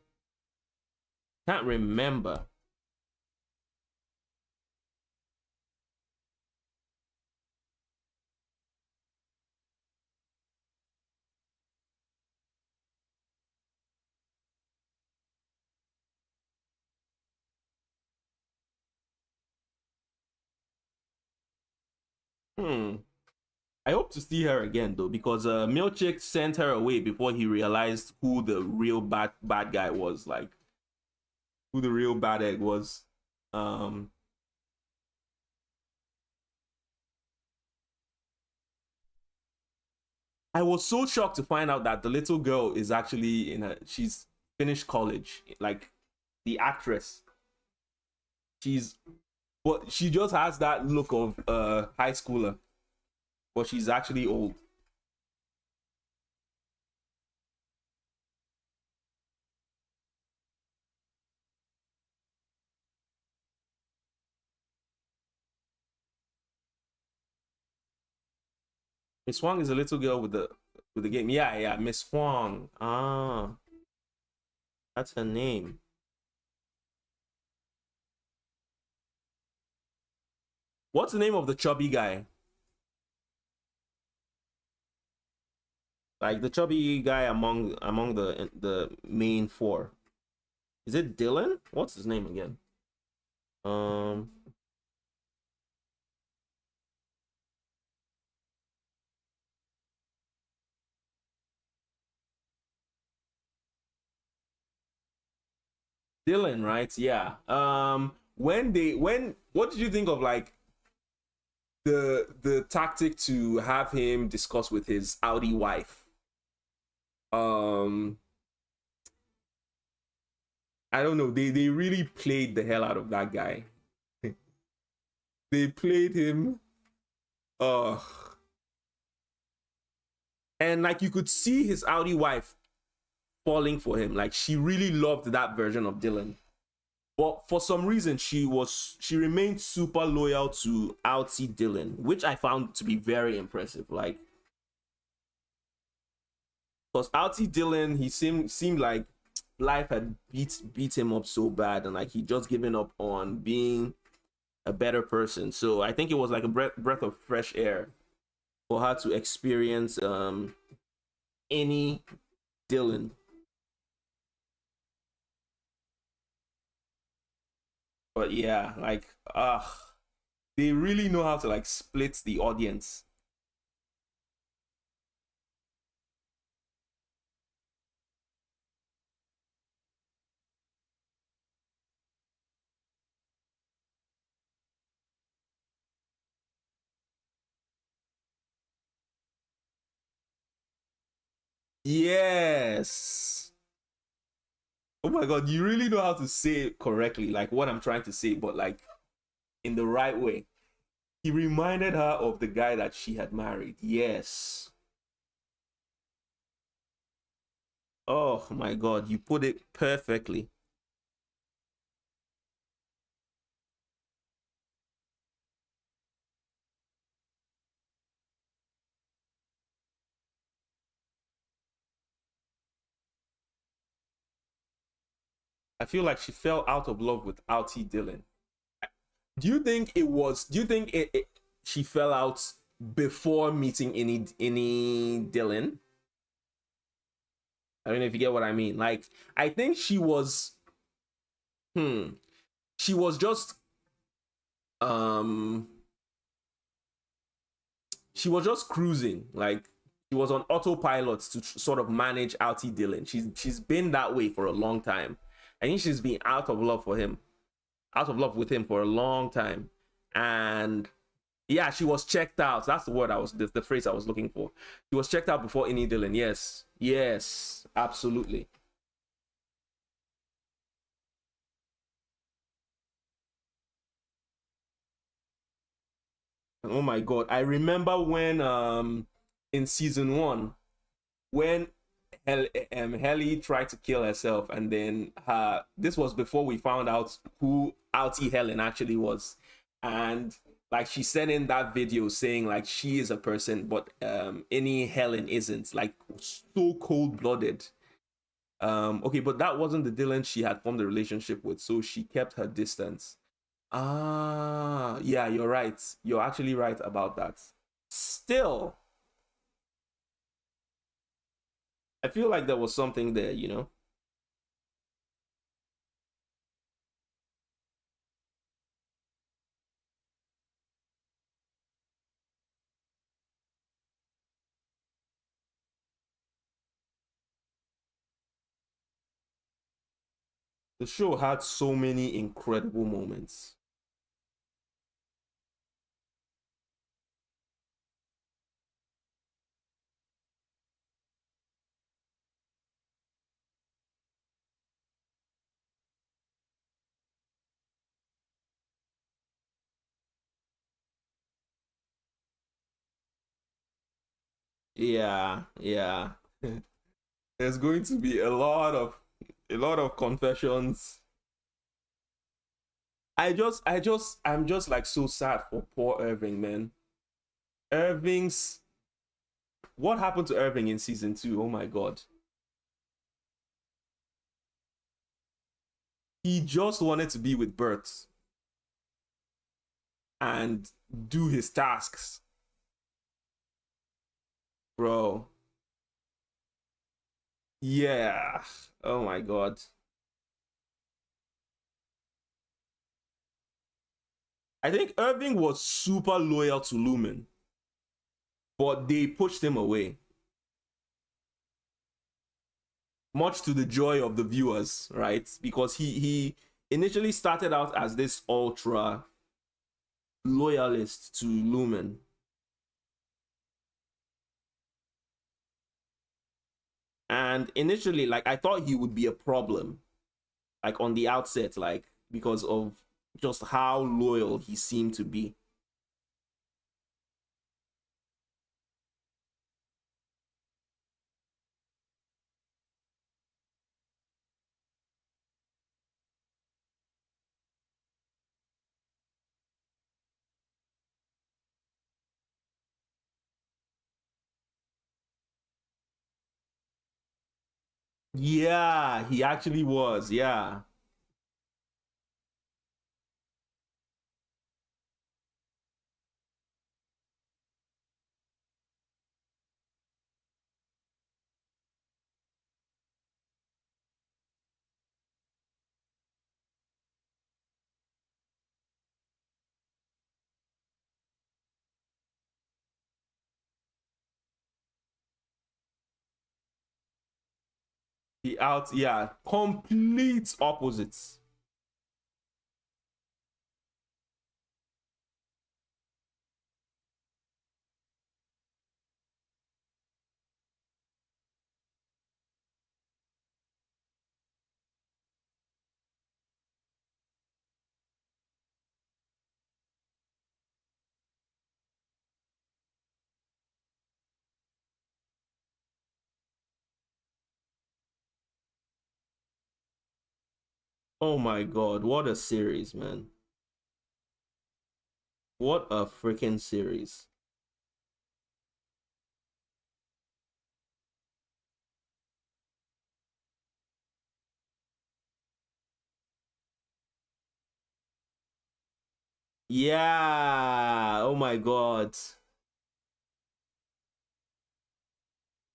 Can't remember. Hmm. I hope to see her again though, because Milchick sent her away before he realized who the real bad guy was, like who the real bad egg was. Um, I was so shocked to find out that the little girl is actually she's finished college, like the actress. She's but she just has that look of high schooler, but she's actually old. Miss Huang is a little girl with the game. Yeah, yeah, Miss Huang. Ah, that's her name. What's the name of the chubby guy? Like the chubby guy among the main four. Is it Dylan? What's his name again? Um, Dylan, right? Yeah. When what did you think of like the tactic to have him discuss with his Audi wife? Um, I don't know. They really played the hell out of that guy. They played him. And like you could see his Audi wife falling for him. Like she really loved that version of Dylan. But for some reason, she remained super loyal to Outy Dylan, which I found to be very impressive. Like, because Outy Dylan, he seemed like life had beat him up so bad, and like he just given up on being a better person. So I think it was like a breath of fresh air for her to experience any Dylan. But yeah, like they really know how to like split the audience. Yes. Oh my god, you really know how to say it correctly, like what I'm trying to say, but like in the right way. He reminded her of the guy that she had married. Yes. Oh my god, you put it perfectly. I feel like she fell out of love with Outy Dylan. Do you think she fell out before meeting any Dylan? I don't know if you get what I mean. Like, I think hmm, she was just um she was just cruising. Like she was on autopilot to sort of manage Outy Dylan. She's been that way for a long time. I think she's been out of love with him for a long time. And yeah, she was checked out. That's the word the phrase I was looking for. She was checked out before any Dylan. Yes. Yes, absolutely. Oh my god. I remember when in season 1 when Helly tried to kill herself, and then this was before we found out who Outy Helen actually was. And like she sent in that video saying like she is a person, but any Helen isn't. Like so cold-blooded. Okay, but that wasn't the Dylan she had formed a relationship with, so she kept her distance. Ah, yeah, you're right. You're actually right about that. Still, I feel like there was something there, you know? The show had so many incredible moments. Yeah, yeah. There's going to be a lot of confessions. I'm just like so sad for poor Irving, man. Irving's what happened to Irving in season 2? Oh my god. He just wanted to be with Bert and do his tasks, bro. Yeah. Oh my god. I think Irving was super loyal to Lumen, but they pushed him away, much to the joy of the viewers, right? Because he initially started out as this ultra loyalist to Lumen. And initially, like I thought he would be a problem, like on the outset, like because of just how loyal he seemed to be. Yeah, he actually was. Yeah. Yeah, complete opposites. Oh my god, what a series, man. What a freaking series. Yeah. Oh my god.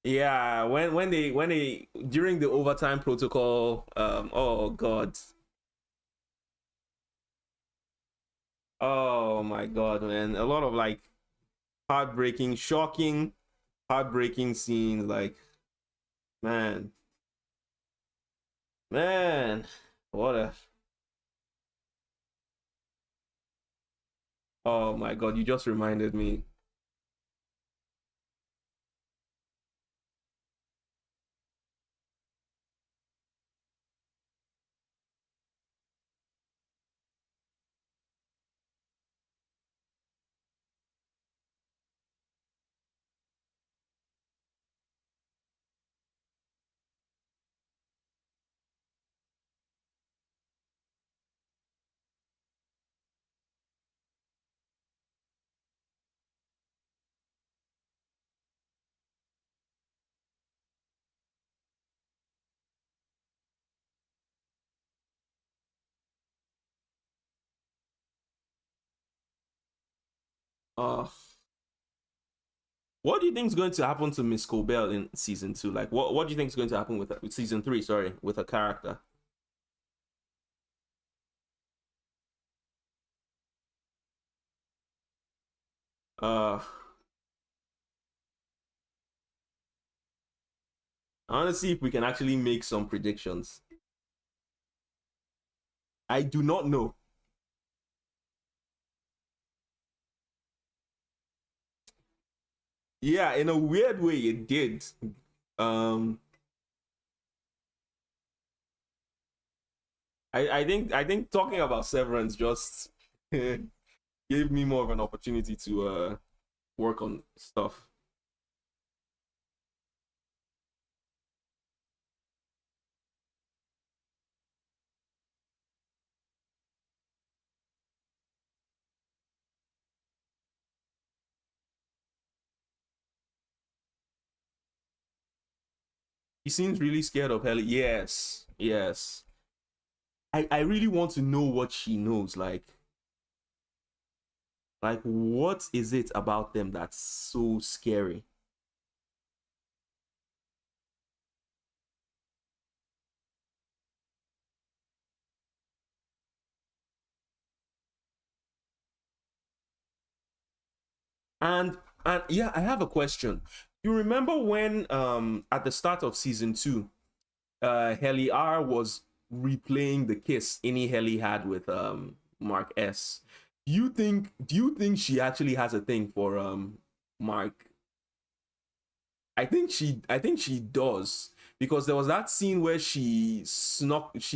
Yeah, when they during the overtime protocol, oh god. Oh my god, man. A lot of like heartbreaking, shocking, heartbreaking scenes like man. Man. What a Oh my god, you just reminded me. Oh, what do you think is going to happen to Miss Cobell in season two? Like, what do you think is going to happen with season three? Sorry, with her character. Uh, I want to see if we can actually make some predictions. I do not know. Yeah, in a weird way, it did. Um, I think talking about Severance just gave me more of an opportunity to work on stuff. He seems really scared of Ellie. Yes, yes. I really want to know what she knows. Like what is it about them that's so scary? And and yeah, I have a question. You remember when at the start of season two, Helly R was replaying the kiss any Helly had with Mark S. Do you think she actually has a thing for Mark? I think she does because there was that scene where she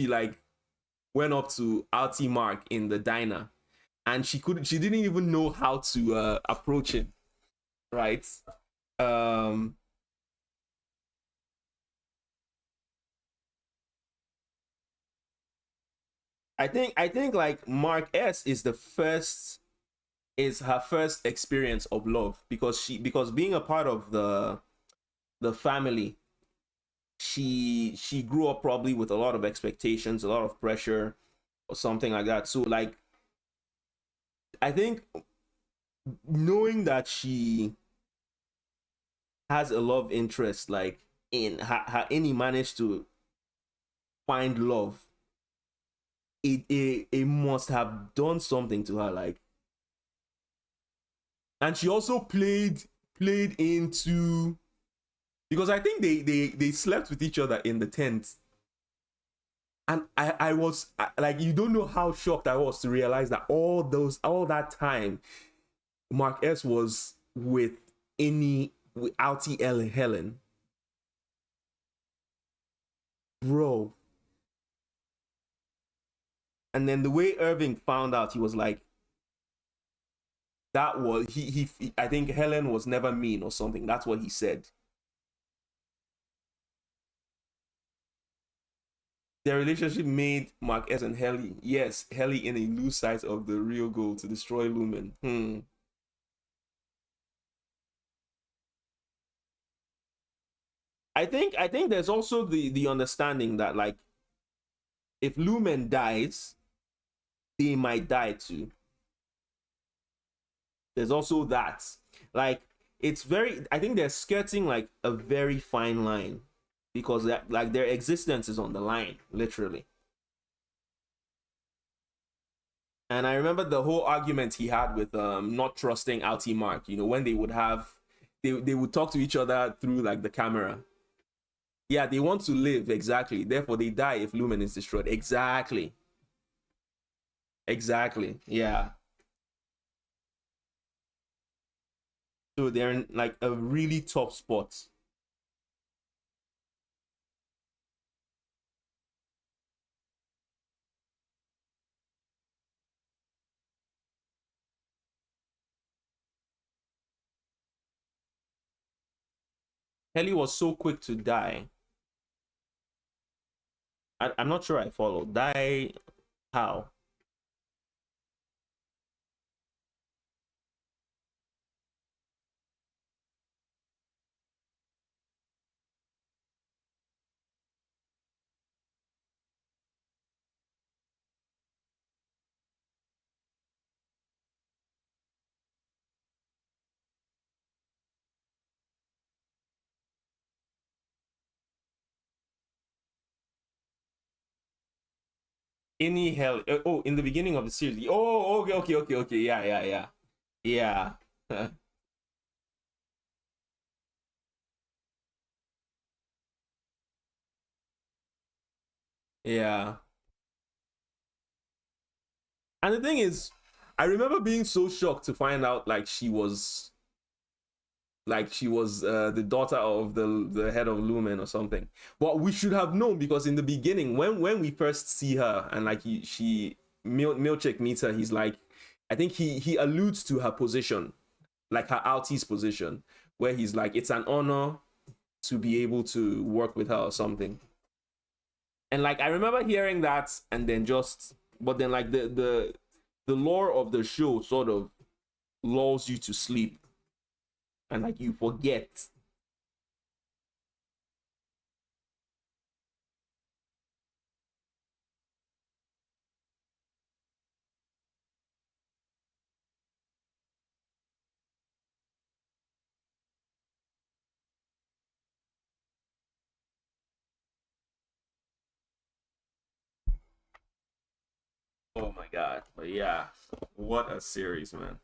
like went up to Alti Mark in the diner and she didn't even know how to approach him, right? Um I think like Mark S is her first experience of love because being a part of the family she grew up probably with a lot of expectations, a lot of pressure, or something like that. So like, I think knowing that she has a love interest, like in her Annie managed to find love, it must have done something to her, like. And she also played into, because I think they slept with each other in the tent. And I was like, you don't know how shocked I was to realize that all that time Mark S was with Altie Ellen Helen. Bro. And then the way Irving found out, he was like, that was he I think Helen was never mean or something. That's what he said. Their relationship made Mark S and Helly, yes, Helly in a lose sight of the real goal to destroy Lumen. I think there's also the understanding that, like, if Lumen dies, they might die too. There's also that. Like, it's very, I think they're skirting like a very fine line, because that, like, their existence is on the line, literally. And I remember the whole argument he had with not trusting Alti Mark, when they would have, they would talk to each other through like the camera. Yeah, they want to live, exactly. Therefore, they die if Lumen is destroyed. Exactly. Exactly. Yeah. So they're in like a really tough spot. Helly was so quick to die. I'm not sure I follow. Die how? Any hell? Oh, in the beginning of the series. Oh, okay. Yeah. Yeah. And the thing is, I remember being so shocked to find out she was the daughter of the head of Lumen or something. But we should have known, because in the beginning, when we first see her and like Milchek meets her, he's like, I think he alludes to her position, like her Altie's position, where he's like, it's an honor to be able to work with her or something. And like, I remember hearing that, and then but then like the lore of the show sort of lulls you to sleep, and like you forget. Oh my god. But yeah, what a series, man.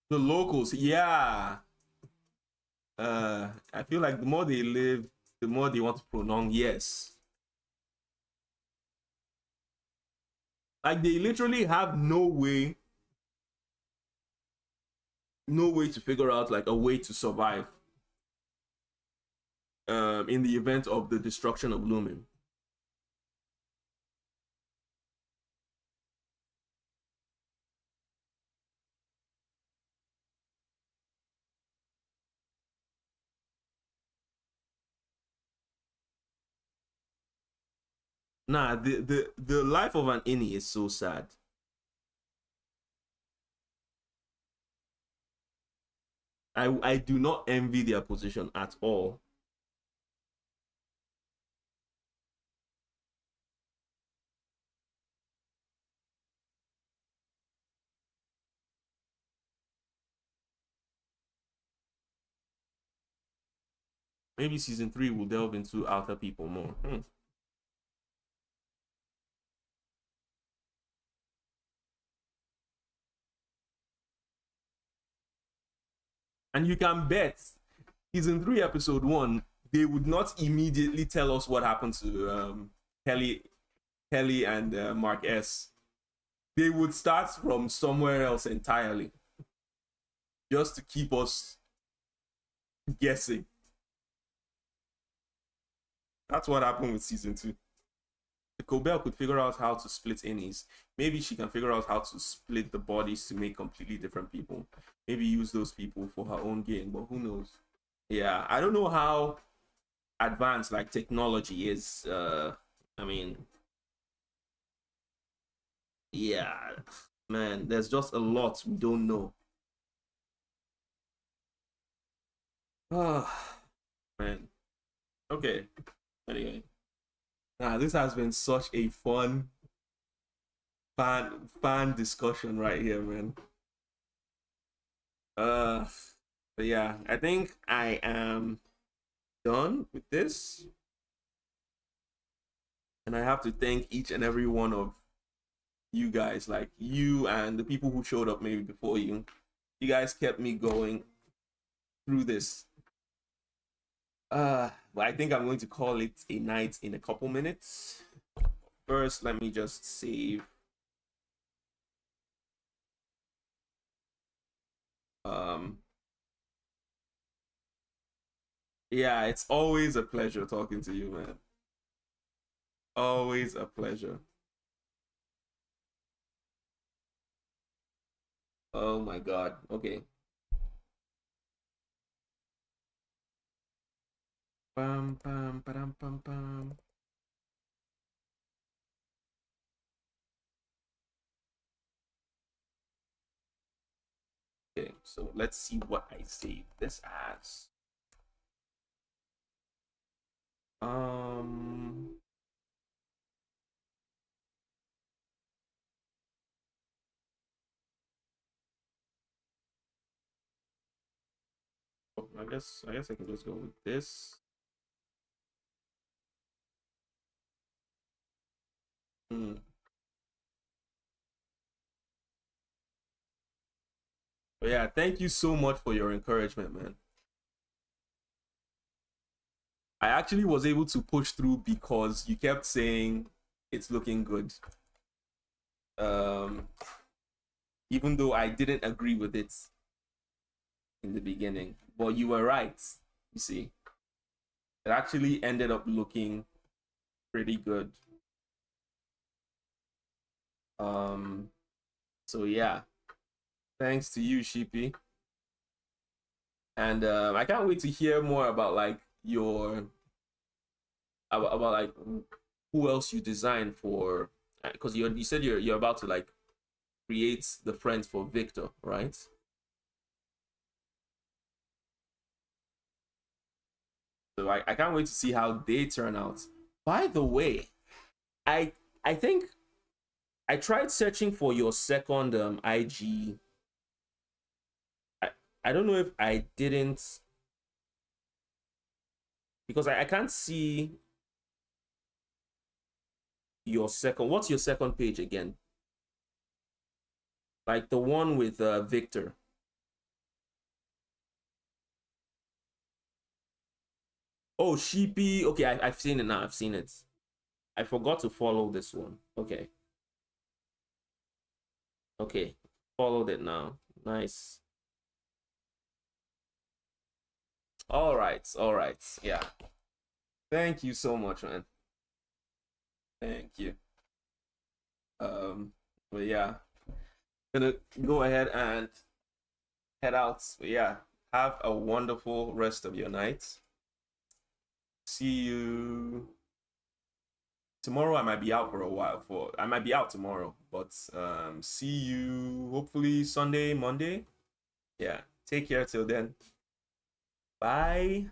The locals, yeah. I feel like the more they live, the more they want to prolong. Yes. Like, they literally have no way no way to figure out like a way to survive in the event of the destruction of Lumen. Nah, the life of an innie is so sad. I do not envy their position at all. Maybe season 3 will delve into outer people more. And you can bet season 3 episode 1 they would not immediately tell us what happened to Kelly and Mark S. They would start from somewhere else entirely, just to keep us guessing. That's what happened with season 2. If Cobell could figure out how to split innies, maybe she can figure out how to split the bodies to make completely different people. Maybe use those people for her own gain, but who knows? Yeah, I don't know how advanced like technology is. I mean, yeah, man, there's just a lot we don't know. Ah, man. Okay. Anyway, this has been such a fun fan discussion right here, man. But yeah, I think I am done with this, and I have to thank each and every one of you guys, like you and the people who showed up maybe before you. You guys kept me going through this. But I think I'm going to call it a night in a couple minutes. First, let me just save. Yeah, it's always a pleasure talking to you, man. Always a pleasure. Oh my god. Okay. Pam pam pam pam pam. Okay, so let's see what I saved this as. Um I guess I can just go with this. But yeah, thank you so much for your encouragement, man. I actually was able to push through because you kept saying it's looking good. Um, even though I didn't agree with it in the beginning, but you were right. You see, it actually ended up looking pretty good. So yeah, thanks to you, Sheepy, and I can't wait to hear more about like your about like who else you designed for, because you said you're about to like create the friends for Victor, right? So I can't wait to see how they turn out. By the way, I I think I tried searching for your second IG. I don't know if I didn't, because I can't see your second. What's your second page again? Like the one with Victor. Oh, Sheepy. Okay, I've seen it now. I've seen it. I forgot to follow this one. Okay. Okay. Followed it now. Nice. All right, all right. Yeah. Thank you so much, man. Thank you. But yeah, gonna go ahead and head out. But yeah, have a wonderful rest of your night. See you tomorrow. I might be out for a while. I might be out tomorrow, but see you hopefully Sunday, Monday. Yeah. Take care till then. Bye.